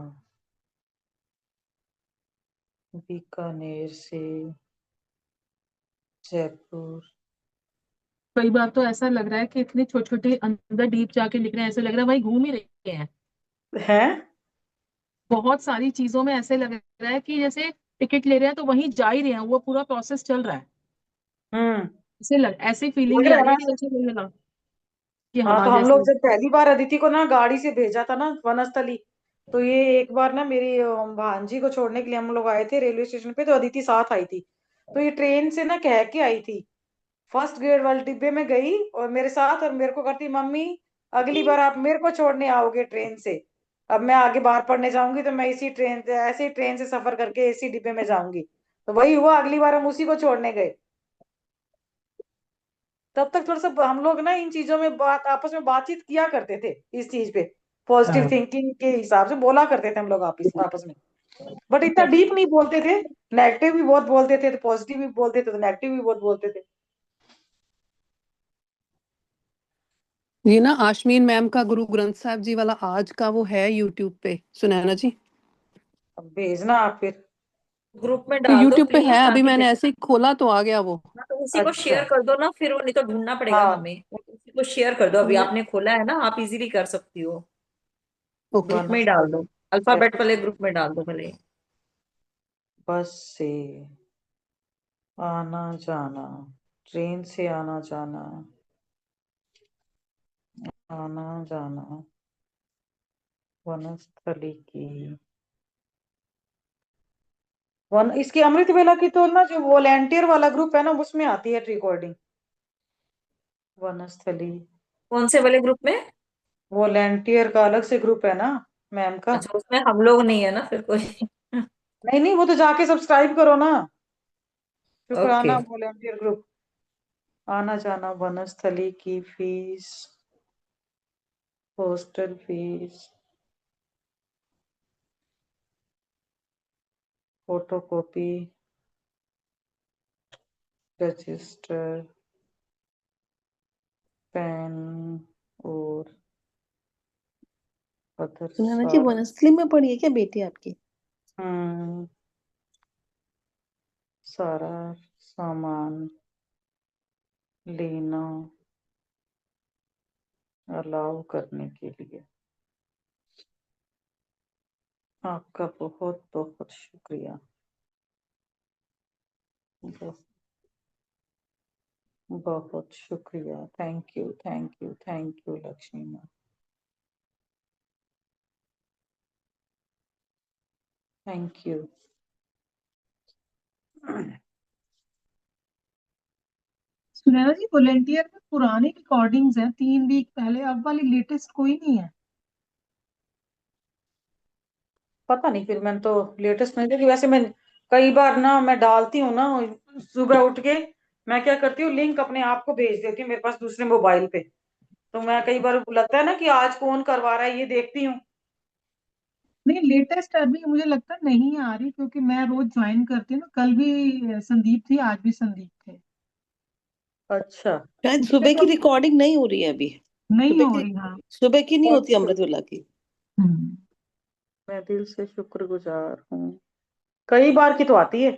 Speaker 1: बीकानेर से जयपुर
Speaker 8: कई बार तो ऐसा लग रहा है कि इतने छोटे छोटे अंदर डीप जाके लिख रहे हैं, ऐसा लग रहा है वही घूम ही रहे हैं।
Speaker 1: है।
Speaker 8: बहुत सारी चीजों में ऐसे लग रहा है कि जैसे टिकट ले रहे हैं तो वहीं जा ही रहे हैं, वो पूरा प्रोसेस चल रहा है।
Speaker 1: हम्म।
Speaker 8: ऐसी फीलिंग
Speaker 1: लग
Speaker 8: ही
Speaker 1: रहा
Speaker 8: आ
Speaker 1: है
Speaker 8: रही
Speaker 1: ना
Speaker 8: है कि
Speaker 1: ऐसे।
Speaker 8: जैसे वही लगा कि
Speaker 1: हाँ, तो
Speaker 8: हमारे
Speaker 1: हम लोग
Speaker 8: जैसे।
Speaker 1: जब पहली बार अदिति को ना गाड़ी से भेजा था ना वनस्थली, तो ये एक बार ना मेरी भांजी को छोड़ने के लिए हम लोग आए थे रेलवे स्टेशन पे, तो अदिति साथ आई थी। तो ये ट्रेन से ना कह के आई थी, फर्स्ट ग्रेड वाले डिब्बे में गई और मेरे साथ, और मेरे को करती, मम्मी अगली बार आप मेरे को छोड़ने आओगे ट्रेन से, अब मैं आगे बाहर पढ़ने जाऊंगी तो मैं इसी ट्रेन से, ऐसे ही ट्रेन से सफर करके इसी डिब्बे में जाऊंगी। तो वही हुआ, अगली बार हम उसी को छोड़ने गए। तब तक थोड़ा सा हम लोग ना इन चीजों में बात, आपस में बातचीत किया करते थे इस चीज पे, पॉजिटिव थिंकिंग के हिसाब से बोला करते थे हम लोग आपस आपस में। बट इतना डीप नहीं बोलते थे, नेगेटिव भी बहुत बोलते थे तो पॉजिटिव भी बोलते थे तो नेगेटिव भी बहुत बोलते थे।
Speaker 13: ये ना आशमीन मैम का गुरु ग्रंथ साहिब जी वाला आज का वो है यूट्यूब पे, सुनैना जी।
Speaker 1: अब भेजना आप फिर।
Speaker 9: ग्रुप में
Speaker 13: तो
Speaker 9: डाल दो
Speaker 13: यूट्यूब पे है,
Speaker 9: प्लीज,
Speaker 13: अभी
Speaker 9: ताकि
Speaker 13: मैंने
Speaker 9: देखो
Speaker 13: ऐसे ही खोला तो आ गया वो।
Speaker 9: ना, तो उसी को
Speaker 1: अच्छा।
Speaker 9: शेयर कर दो ना, फिर वो नहीं तो ढूंढना पड़ेगा
Speaker 1: हाँ।
Speaker 9: हमें। उसी को शेयर कर दो, अभी
Speaker 1: मैं-
Speaker 9: आपने खोला है ना, आप इजीली कर सकती हो।
Speaker 13: ओके।
Speaker 9: ग्रुप में ही डाल दो, अल्फाबेट वाले ग्रुप में डाल दो भले।
Speaker 1: बस से आना जाना, ट्रेन से आना जाना, आना जाना, वनस्थली की वन, इसकी अमृत वेला की तो ना जो वॉलेंटियर वाला ग्रुप है ना उसमें आती है रिकॉर्डिंग, वनस्थली।
Speaker 9: कौन से वाले ग्रुप में?
Speaker 1: वॉलेंटियर का अलग से ग्रुप है ना मैम का।
Speaker 9: अच्छा, उसमें हम लोग नहीं है ना फिर कोई।
Speaker 1: नहीं नहीं, वो तो जाके सब्सक्राइब करो ना,
Speaker 9: ओके।
Speaker 1: शुक्राना वॉलेंटियर ग्रुप। आना जाना, वनस्थली की fees, hostel fees, photocopy, register, pen और अदर
Speaker 13: सुनैना जी वनस्थली में पढ़ी है क्या बेटी आपकी?
Speaker 1: हम्म, सारा सामान लेना अलाउ करने के लिए आपका बहुत बहुत शुक्रिया। बहुत बहुत शुक्रिया, thank you thank you thank you Lakshmi माँ, thank you.
Speaker 5: Sunaina ji volunteer में पुरानी रिकॉर्डिंग्स हैं 3 वीक पहले, अब वाली लेटेस्ट कोई नहीं है।
Speaker 1: पता नहीं, फिर मैंने तो लेटेस्ट नहीं देखी, वैसे मैं कई बार ना मैं डालती हूँ ना, सुबह उठ के मैं क्या करती हूँ, लिंक अपने आप को भेज देती हूँ मेरे पास दूसरे मोबाइल पे, तो मैं कई बार लगता है ना कि आज कौन करवा रहा है ये देखती हूँ।
Speaker 5: नहीं, लेटेस्ट अभी मुझे लगता नहीं आ रही, क्योंकि मैं रोज ज्वाइन करती हूँ ना, कल भी संदीप थी, आज भी संदीप थे।
Speaker 1: अच्छा।
Speaker 13: शायद
Speaker 5: मुझे
Speaker 13: सुबह की
Speaker 5: तो
Speaker 13: रिकॉर्डिंग नहीं हो रही है अभी।
Speaker 5: नहीं
Speaker 13: सुबह
Speaker 5: हो
Speaker 13: की
Speaker 5: रही। हाँ।
Speaker 13: सुबह की नहीं होती
Speaker 1: अच्छा,
Speaker 13: अमृतवेला की।
Speaker 5: हम्म।
Speaker 1: मैं दिल से शुक्रगुजार हूँ, कई बार की तो आती है।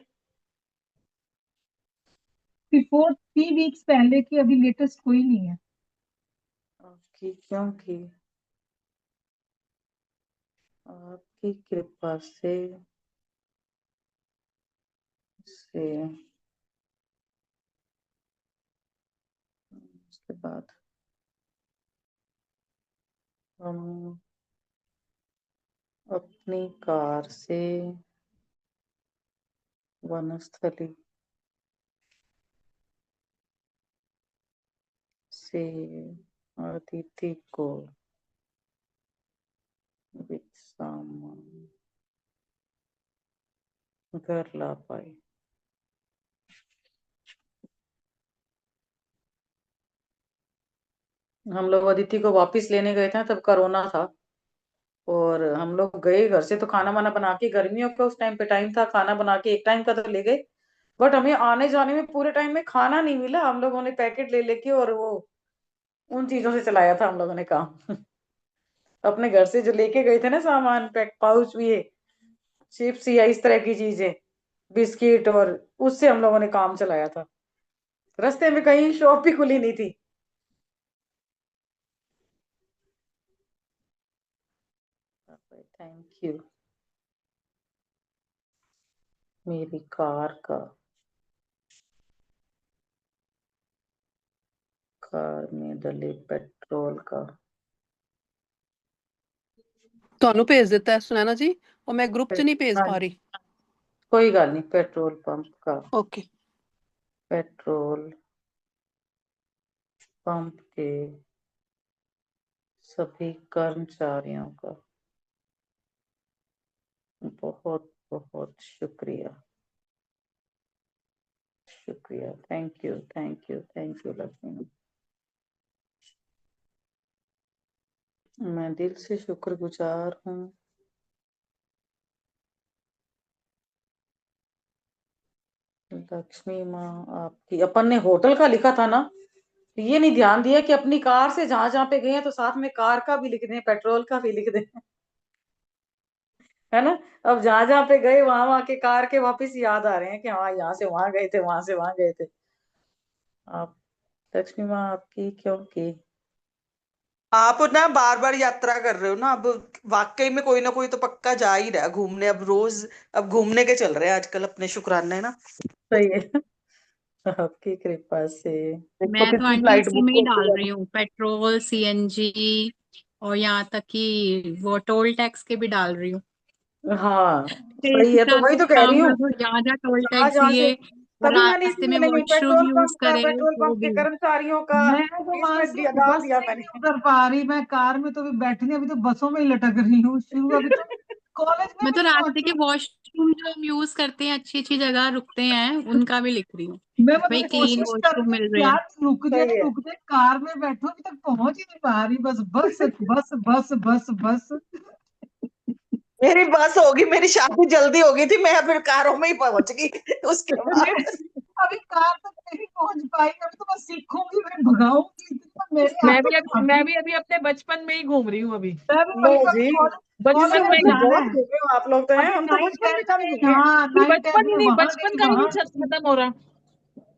Speaker 5: बिफोर 3 वीक्स पहले की अभी लेटेस्ट कोई नहीं है।
Speaker 1: आपकी क्योंकि आपकी कृपा से उसके बाद हम अपनी कार से वनस्थली से अतिथि को विद सामान घर ला पाए। हम लोग अदिति को वापस लेने गए थे तब कोरोना था, और हम लोग गए घर से तो खाना वाना बना के, गर्मियों का उस टाइम पे टाइम था, खाना बना के एक टाइम का तो ले गए, बट हमें आने जाने में पूरे टाइम में खाना नहीं मिला, हम लोगों ने पैकेट ले लेके और वो उन चीजों से चलाया था हम लोगों ने काम। अपने घर से जो लेके गए थे ना सामान, पैक पाउच भी है, चिप्स या इस तरह की चीजें, बिस्किट, और उससे हम लोगों ने काम चलाया था। रास्ते में कहीं शॉप भी खुली नहीं थी। Thank you. मेरी कार में डले पेट्रोल का
Speaker 13: ਤੁਹਾਨੂੰ ਭੇਜ ਦਿੱਤਾ ਹੈ ਸੁਨੈਨਾ ਜੀ, और मैं ग्रुप च नहीं भेज
Speaker 1: हाँ
Speaker 13: पा
Speaker 1: जी,
Speaker 13: रही।
Speaker 1: कोई गल नहीं। पेट्रोल पंप का,
Speaker 13: ओके।
Speaker 1: पेट्रोल पंप के सभी कर्मचारियों का बहुत बहुत शुक्रिया। शुक्रिया। Thank you, thank you, thank you Lakshmi. मैं दिल से शुक्रगुजार हूँ। लक्ष्मी माँ आपकी। अपन ने होटल का लिखा था ना, ये नहीं ध्यान दिया कि अपनी कार से जहां जहां पे गए हैं तो साथ में कार का भी लिख दें, पेट्रोल का भी लिख दें, है ना। अब जहां जहां पे गए वहां वहां के कार के वापस याद आ रहे हैं कि हाँ यहाँ से वहां गए थे, वहां से वहां गए थे। आप लक्ष्मी माँ आपकी, क्योंकि
Speaker 2: आप ना बार बार यात्रा कर रहे हो ना, अब वाकई में कोई ना कोई तो पक्का जा ही रहा है घूमने। अब रोज अब घूमने के चल रहे हैं आजकल अपने शुक्राने ना।
Speaker 1: सही है। आपकी कृपा से।
Speaker 2: देखो
Speaker 14: मैं तो
Speaker 2: कितनी
Speaker 14: आंटी
Speaker 2: फ्लाइट
Speaker 14: इसी
Speaker 2: बुक
Speaker 14: में ही
Speaker 2: होती
Speaker 14: डाल
Speaker 2: है।
Speaker 14: रही हूँ, पेट्रोल, सीएनजी और यहाँ तक कि वो टोल टैक्स के भी डाल रही हूँ।
Speaker 1: हाँ सही है, तो
Speaker 14: स्टेशन
Speaker 1: वही तो कह
Speaker 14: काम
Speaker 1: रही हूँ।
Speaker 14: में जहाँ जहाँ टोल
Speaker 1: जहां
Speaker 14: टैक्स
Speaker 1: जहां से,
Speaker 14: दिए,
Speaker 1: तभी मैंने
Speaker 14: रास्ते में
Speaker 1: इसमें नहीं,
Speaker 14: वॉशरूम
Speaker 1: पेट्रोल
Speaker 14: यूज
Speaker 1: पंप का,
Speaker 14: करे
Speaker 1: पेट्रोल
Speaker 14: वो
Speaker 1: पंप के
Speaker 14: भी।
Speaker 1: कर्मचारियों का
Speaker 5: मैं तो वहां
Speaker 1: इसमें
Speaker 5: से
Speaker 1: डाल
Speaker 5: बस
Speaker 1: दिया
Speaker 5: से ही
Speaker 1: मैंने।
Speaker 5: नहीं उतर पा रही, मैं कार में तो अभी बैठी नहीं, अभी तो बसों में ही लटक रही हूँ शुरू। अभी तो कॉलेज में
Speaker 14: मैं
Speaker 5: भी
Speaker 14: तो
Speaker 5: नहीं
Speaker 14: रास्ते के
Speaker 5: पहुंची।
Speaker 14: वॉशरूम जो हम यूज करते हैं, अच्छी अच्छी जगह रुकते हैं, उनका भी लिख रही हूँ।
Speaker 5: मैं
Speaker 14: भाई
Speaker 5: मतलब
Speaker 14: क्लीन
Speaker 5: कोशिश कर
Speaker 14: वॉशरूम
Speaker 5: रही हूँ
Speaker 14: मिल
Speaker 5: कि
Speaker 14: रहे हैं।
Speaker 5: यार
Speaker 1: सही है।
Speaker 5: रुक जाए, कार में बैठो, अभी तक पहुंच ही नहीं पा रही। बस बस बस बस बस बस।
Speaker 2: मेरी बस होगी, मेरी शादी जल्दी हो गई थी, मैं फिर कारों में ही पहुंच गई उसके
Speaker 5: मेरे
Speaker 2: बाद।
Speaker 5: अभी कार तक नहीं पहुंच पाई, अभी तो मैं सीखूंगी, मैं भगाऊंगी, इतना मेरे हाथ
Speaker 8: मैं भी अभी अपने बचपन में ही घूम रही हूँ अभी।
Speaker 5: मैं भी
Speaker 1: लो
Speaker 5: वही
Speaker 1: जी,
Speaker 5: कॉलेज कॉलेज
Speaker 8: बचपन
Speaker 5: में
Speaker 8: में ही
Speaker 1: मतलब
Speaker 5: जाना
Speaker 1: बहुत
Speaker 5: है।
Speaker 1: घूमे हो आप लोग तो हैं,
Speaker 5: अभी
Speaker 1: हम तो
Speaker 5: नाइन
Speaker 1: बचपन में
Speaker 5: टेंथ
Speaker 1: कम
Speaker 5: में,
Speaker 1: घूमे।
Speaker 5: हाँ
Speaker 8: फिर
Speaker 5: नाइन टेंथ
Speaker 8: बचपन ही
Speaker 5: में
Speaker 8: नहीं,
Speaker 5: वहां
Speaker 8: बचपन
Speaker 5: गई,
Speaker 8: का ही
Speaker 5: वहां
Speaker 8: नहीं
Speaker 5: गई।
Speaker 8: खत्म हो रहा।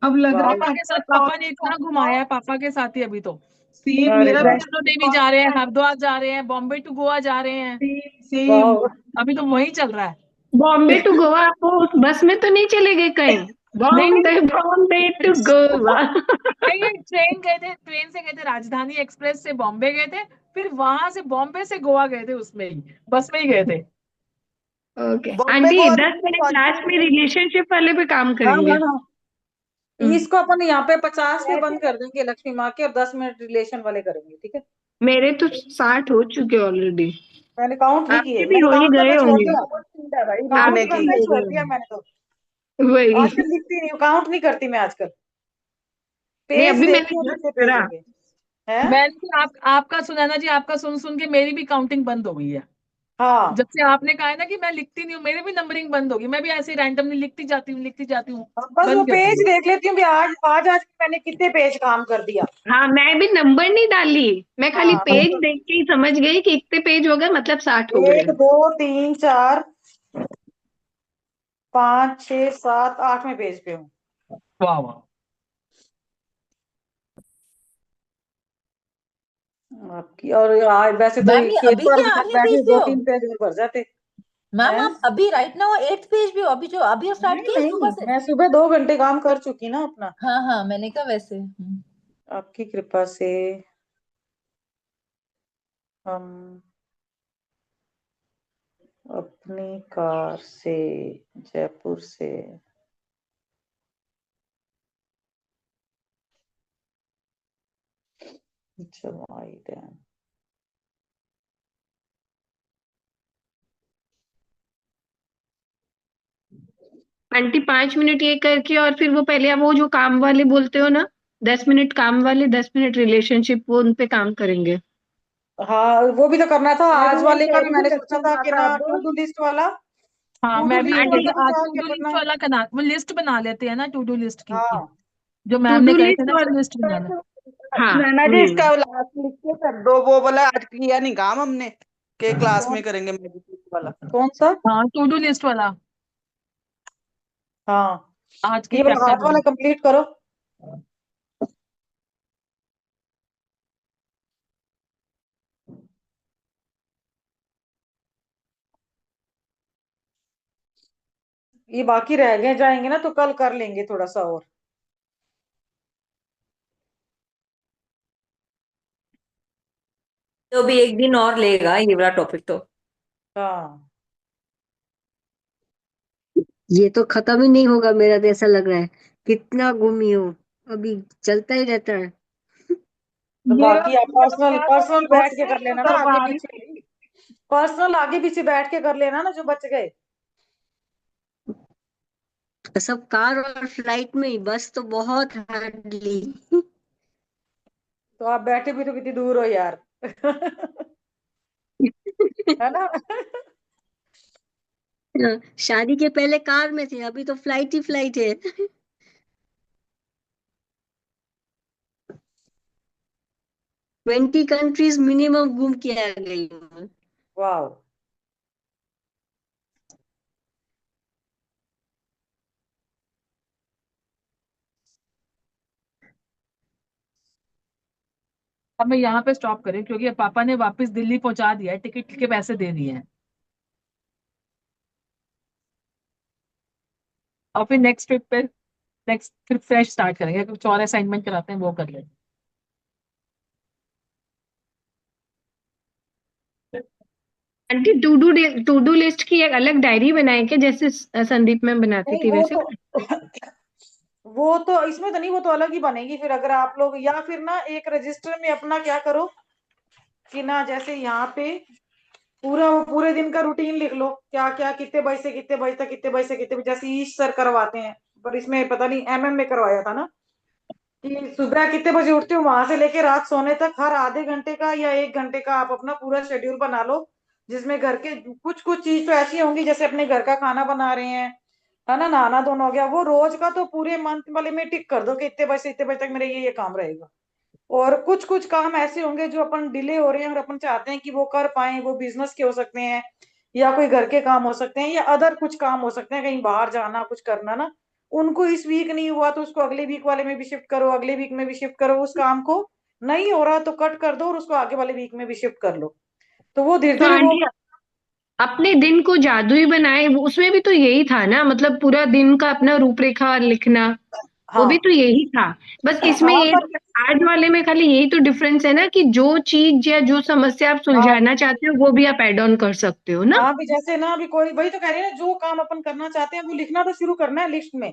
Speaker 5: अब लग रहा
Speaker 8: पापा
Speaker 5: है
Speaker 8: के
Speaker 5: एक्चुअली
Speaker 8: साथ, पापा ने
Speaker 5: कॉलेज
Speaker 8: इतना
Speaker 5: जाऊंगी तो
Speaker 8: घुमाया है, पापा के साथ ही अभी तो
Speaker 5: सेम
Speaker 1: अरे
Speaker 5: मेरा भी
Speaker 1: वाह,
Speaker 8: वैष्णो
Speaker 5: जब
Speaker 8: देवी जा
Speaker 5: कॉलेज
Speaker 8: रहे हैं,
Speaker 5: में
Speaker 8: हरिद्वार जा रहे हैं, बॉम्बे टू गोवा जा रहे हैं।
Speaker 5: सेम।
Speaker 1: वाह।
Speaker 8: अभी तो वही चल रहा है।
Speaker 3: बॉम्बे टू गोवा आपको उस बस में तो नहीं चले गए कहीं?
Speaker 8: नहीं
Speaker 3: बॉम्बे बॉम्बे टू गोवा।
Speaker 8: नहीं, ये ट्रेन गए थे, ट्रेन से गए थे, राजधानी एक्सप्रेस से बॉम्बे गए थे, फिर वहां से बॉम्बे से गोवा गए थे, उसमें ही बस में ही गए थे।
Speaker 3: ओके
Speaker 2: बॉम्बे
Speaker 3: आंटी,
Speaker 2: को
Speaker 3: 10 मिनट लास्ट में
Speaker 2: पहुंची।
Speaker 3: रिलेशनशिप वाले पे काम
Speaker 1: हाँ
Speaker 3: करेंगे।
Speaker 1: हाँ हाँ,
Speaker 3: हम्म,
Speaker 1: इसको अपन यहाँ पे 50 पे बंद कर देंगे लक्ष्मी माँ के, और 10 मिनट रिलेशन वाले करेंगे, ठीक है।
Speaker 3: मेरे तो 60 हो चुके ऑलरेडी।
Speaker 1: मैंने काउंट नहीं
Speaker 3: आपके
Speaker 1: किए,
Speaker 3: भी
Speaker 1: मैंने
Speaker 3: हो ही
Speaker 1: काउंट
Speaker 3: गए
Speaker 1: करना छोड़
Speaker 3: होंगे।
Speaker 1: दिया।
Speaker 2: है भाई
Speaker 1: काउंट
Speaker 2: रुकने
Speaker 3: आपके
Speaker 2: की।
Speaker 3: भी
Speaker 1: करना ही
Speaker 3: हो
Speaker 1: छोड़
Speaker 3: गए
Speaker 1: दिया
Speaker 3: होंगे।
Speaker 1: मैंने तो।
Speaker 3: वही।
Speaker 1: आजकल लिखती नहीं हूँ, काउंट नहीं करती मैं आजकल।
Speaker 3: नहीं,
Speaker 1: पेज
Speaker 3: अभी
Speaker 1: देखती
Speaker 3: मैंने
Speaker 1: हूँ,
Speaker 3: जस्ट
Speaker 1: कितने पेज
Speaker 3: करा।
Speaker 1: हो गए हैं।
Speaker 8: मैंने तो आपका सुनैना जी, आपका सुन सुन के मेरी भी काउंटिंग बंद हो गई है।
Speaker 1: हाँ,
Speaker 8: जब से आपने कहा है ना कि मैं लिखती नहीं हूँ, मेरी भी नंबरिंग बंद होगी। मैं भी ऐसे रैंडमली लिखती जाती हूँ,
Speaker 1: बस वो
Speaker 8: बंद कर
Speaker 1: पेज
Speaker 8: दी।
Speaker 1: देख लेती हूँ कि आज मैंने कितने पेज काम कर दिया।
Speaker 3: हाँ, मैं भी नंबर नहीं डाली, मैं खाली
Speaker 1: हाँ,
Speaker 3: पेज देख के ही समझ गई कि इतने पेज हो गए, मतलब 60 हो गए।
Speaker 1: 1 2 3 4 5 6 7 8वें पेज पे हूँ
Speaker 8: वाह वाह।
Speaker 1: आपकी। और वैसे तो
Speaker 7: मैम ये
Speaker 1: एक
Speaker 7: अभी
Speaker 1: बार
Speaker 7: क्या
Speaker 1: बैठ
Speaker 7: 8वें
Speaker 1: बैठ के
Speaker 7: पेज पे हो?
Speaker 1: 2 3 पेज और भर जाते
Speaker 7: मैम
Speaker 1: हैं।
Speaker 7: आप अभी राइट नाउ 8th पेज पे हो? अभी जो अभी स्टार्ट
Speaker 1: नहीं
Speaker 7: किया सुबह
Speaker 1: नहीं,
Speaker 7: से?
Speaker 1: मैं सुबह 2 घंटे काम कर चुकी ना अपना।
Speaker 7: हाँ हाँ, मैंने कहा वैसे।
Speaker 1: आपकी कृपा से हम अपनी कार से जयपुर से जवाई डैम
Speaker 3: आंटी 5 मिनट ये करके, और फिर वो पहले आप वो जो काम वाले बोलते हो ना, 10 मिनट काम वाले, 10 मिनट रिलेशनशिप, वो उन पे काम करेंगे।
Speaker 1: हाँ वो भी तो करना था
Speaker 10: मैं भी
Speaker 1: आज
Speaker 10: वही
Speaker 1: वाले का
Speaker 10: कह
Speaker 1: भी।
Speaker 10: रही थी
Speaker 1: मैंने सोचा
Speaker 10: लक्ष्मी
Speaker 1: था
Speaker 10: माँ
Speaker 1: कि
Speaker 10: का
Speaker 1: ना
Speaker 10: अब।
Speaker 1: टू डू लिस्ट वाला,
Speaker 8: हाँ,
Speaker 1: टू डू
Speaker 8: मैं भी ये
Speaker 1: लिस्ट
Speaker 8: कह
Speaker 1: वाला
Speaker 8: रही
Speaker 1: भी
Speaker 8: थी, आज
Speaker 1: था
Speaker 8: टू
Speaker 1: कि
Speaker 8: डू लिस्ट
Speaker 1: अपना।
Speaker 8: वाला का वो लिस्ट बना लेते हैं ना, टू डू लिस्ट की
Speaker 1: हाँ
Speaker 8: जो
Speaker 3: टू
Speaker 8: मैम ने
Speaker 3: डू
Speaker 8: कहे थे
Speaker 3: लिस्ट
Speaker 8: ना
Speaker 3: और
Speaker 8: कि लिस्ट बनाना।
Speaker 3: हाँ।
Speaker 2: सुनैना जी इसका लास्ट लिख के कर दो, वो बोला आज किया नहीं काम हमने, के क्लास में करेंगे मैजिक वाला।
Speaker 1: कौन सा?
Speaker 8: हाँ, टू डू लिस्ट वाला
Speaker 1: हाँ,
Speaker 8: आज के
Speaker 1: ये वाला
Speaker 8: चैप्टर
Speaker 1: हाथ वाला
Speaker 8: में।
Speaker 1: कंप्लीट करो। ये बाकी रह गए जाएंगे ना तो कल कर लेंगे थोड़ा सा और।
Speaker 9: तो भी एक दिन और लेगा ये वाला टॉपिक तो।
Speaker 1: हाँ
Speaker 15: ये तो खत्म ही नहीं होगा, मेरा तो ऐसा लग रहा है। कितना घूमी हो, अभी चलता ही रहता है।
Speaker 1: तो
Speaker 5: मेरा
Speaker 1: बाकी
Speaker 5: तो
Speaker 1: आप
Speaker 5: पूरा
Speaker 1: पर्सनल
Speaker 5: गया था, मैं
Speaker 1: पर्सनल बैठ
Speaker 5: बस
Speaker 1: के
Speaker 5: से
Speaker 1: कर
Speaker 5: नहीं
Speaker 1: लेना ना
Speaker 5: उतर
Speaker 1: आगे
Speaker 5: पा रही
Speaker 1: पीछे। पर्सनल आगे पीछे बैठ के कर लेना ना जो बच गए।
Speaker 15: सब कार और फ्लाइट में ही, बस तो बहुत हार्डली।
Speaker 1: तो आप बैठे भी तो कितनी दूर हो यार। है ना।
Speaker 15: शादी के पहले कार में थे, अभी तो फ्लाइट ही फ्लाइट है। 20 कंट्रीज मिनिमम घूम के आ गई हूँ।
Speaker 1: वाह।
Speaker 8: अब मैं यहाँ पे स्टॉप करें क्योंकि अब पापा ने वापस दिल्ली पहुंचा दिया है, टिकट के पैसे दे दिए हैं। और फिर नेक्स्ट ट्रिप पे नेक्स्ट फिर फ्रेश स्टार्ट करेंगे, कुछ और असाइनमेंट कराते हैं वो कर लेंगे।
Speaker 3: आंटी टू डू लिस्ट की एक अलग डायरी बनाए क्या, जैसे संदीप में बनाती
Speaker 1: नहीं
Speaker 3: थी
Speaker 1: वो
Speaker 3: वैसे?
Speaker 1: तो वो तो इसमें तो नहीं, वो तो अलग ही बनेगी फिर अगर आप लोग, या फिर ना एक रजिस्टर में अपना क्या करो कि ना जैसे यहाँ पे पूरे दिन का रूटीन लिख लो, क्या क्या कितने बजे से कितने बजे तक, कितने बजे से कितने बजे, जैसे ईश सर करवाते हैं, पर इसमें पता नहीं एमएम में करवाया था ना कि सुबह कितने बजे उठते हो वहां से लेके रात सोने तक हर आधे घंटे का या 1 घंटे का आप अपना पूरा शेड्यूल बना लो, जिसमें घर के कुछ कुछ चीज तो ऐसी होंगी जैसे अपने घर का खाना बना रहे हैं, है ना, नहाना धोना हो गया, वो रोज का तो पूरे मंथ वाले में टिक कर दो कि इतने बजे से इतने बजे तक मेरे ये काम रहेगा। और कुछ कुछ काम ऐसे होंगे जो अपन डिले हो रहे हैं और अपन चाहते हैं कि वो कर पाए, वो बिजनेस के हो सकते हैं या कोई घर के काम हो सकते हैं या अदर कुछ काम हो सकते हैं, कहीं बाहर जाना कुछ करना ना, उनको इस वीक नहीं हुआ तो उसको अगले वीक वाले में भी शिफ्ट करो, अगले वीक में भी शिफ्ट करो, उस काम को नहीं हो रहा तो कट कर दो और उसको आगे वाले वीक में भी शिफ्ट कर लो, तो वो धीरे
Speaker 3: तो
Speaker 1: धीरे वो
Speaker 3: आंटी अपने दिन को जादुई बनाए, उसमें भी तो यही था ना, मतलब पूरा दिन का अपना रूपरेखा लिखना, वो भी
Speaker 1: हाँ
Speaker 3: तो यही था। बस इसमें
Speaker 1: हाँ
Speaker 3: ये
Speaker 1: पर
Speaker 3: आज वाले में खाली यही तो डिफरेंस है ना कि जो चीज या जो समस्या आप
Speaker 1: हाँ
Speaker 3: सुलझाना चाहते हो वो भी आप एड ऑन कर सकते हो ना।
Speaker 1: हाँ भी जैसे ना अभी कोई वही तो कह रही है ना, जो काम अपन करना चाहते हैं वो लिखना तो शुरू करना है लिस्ट में,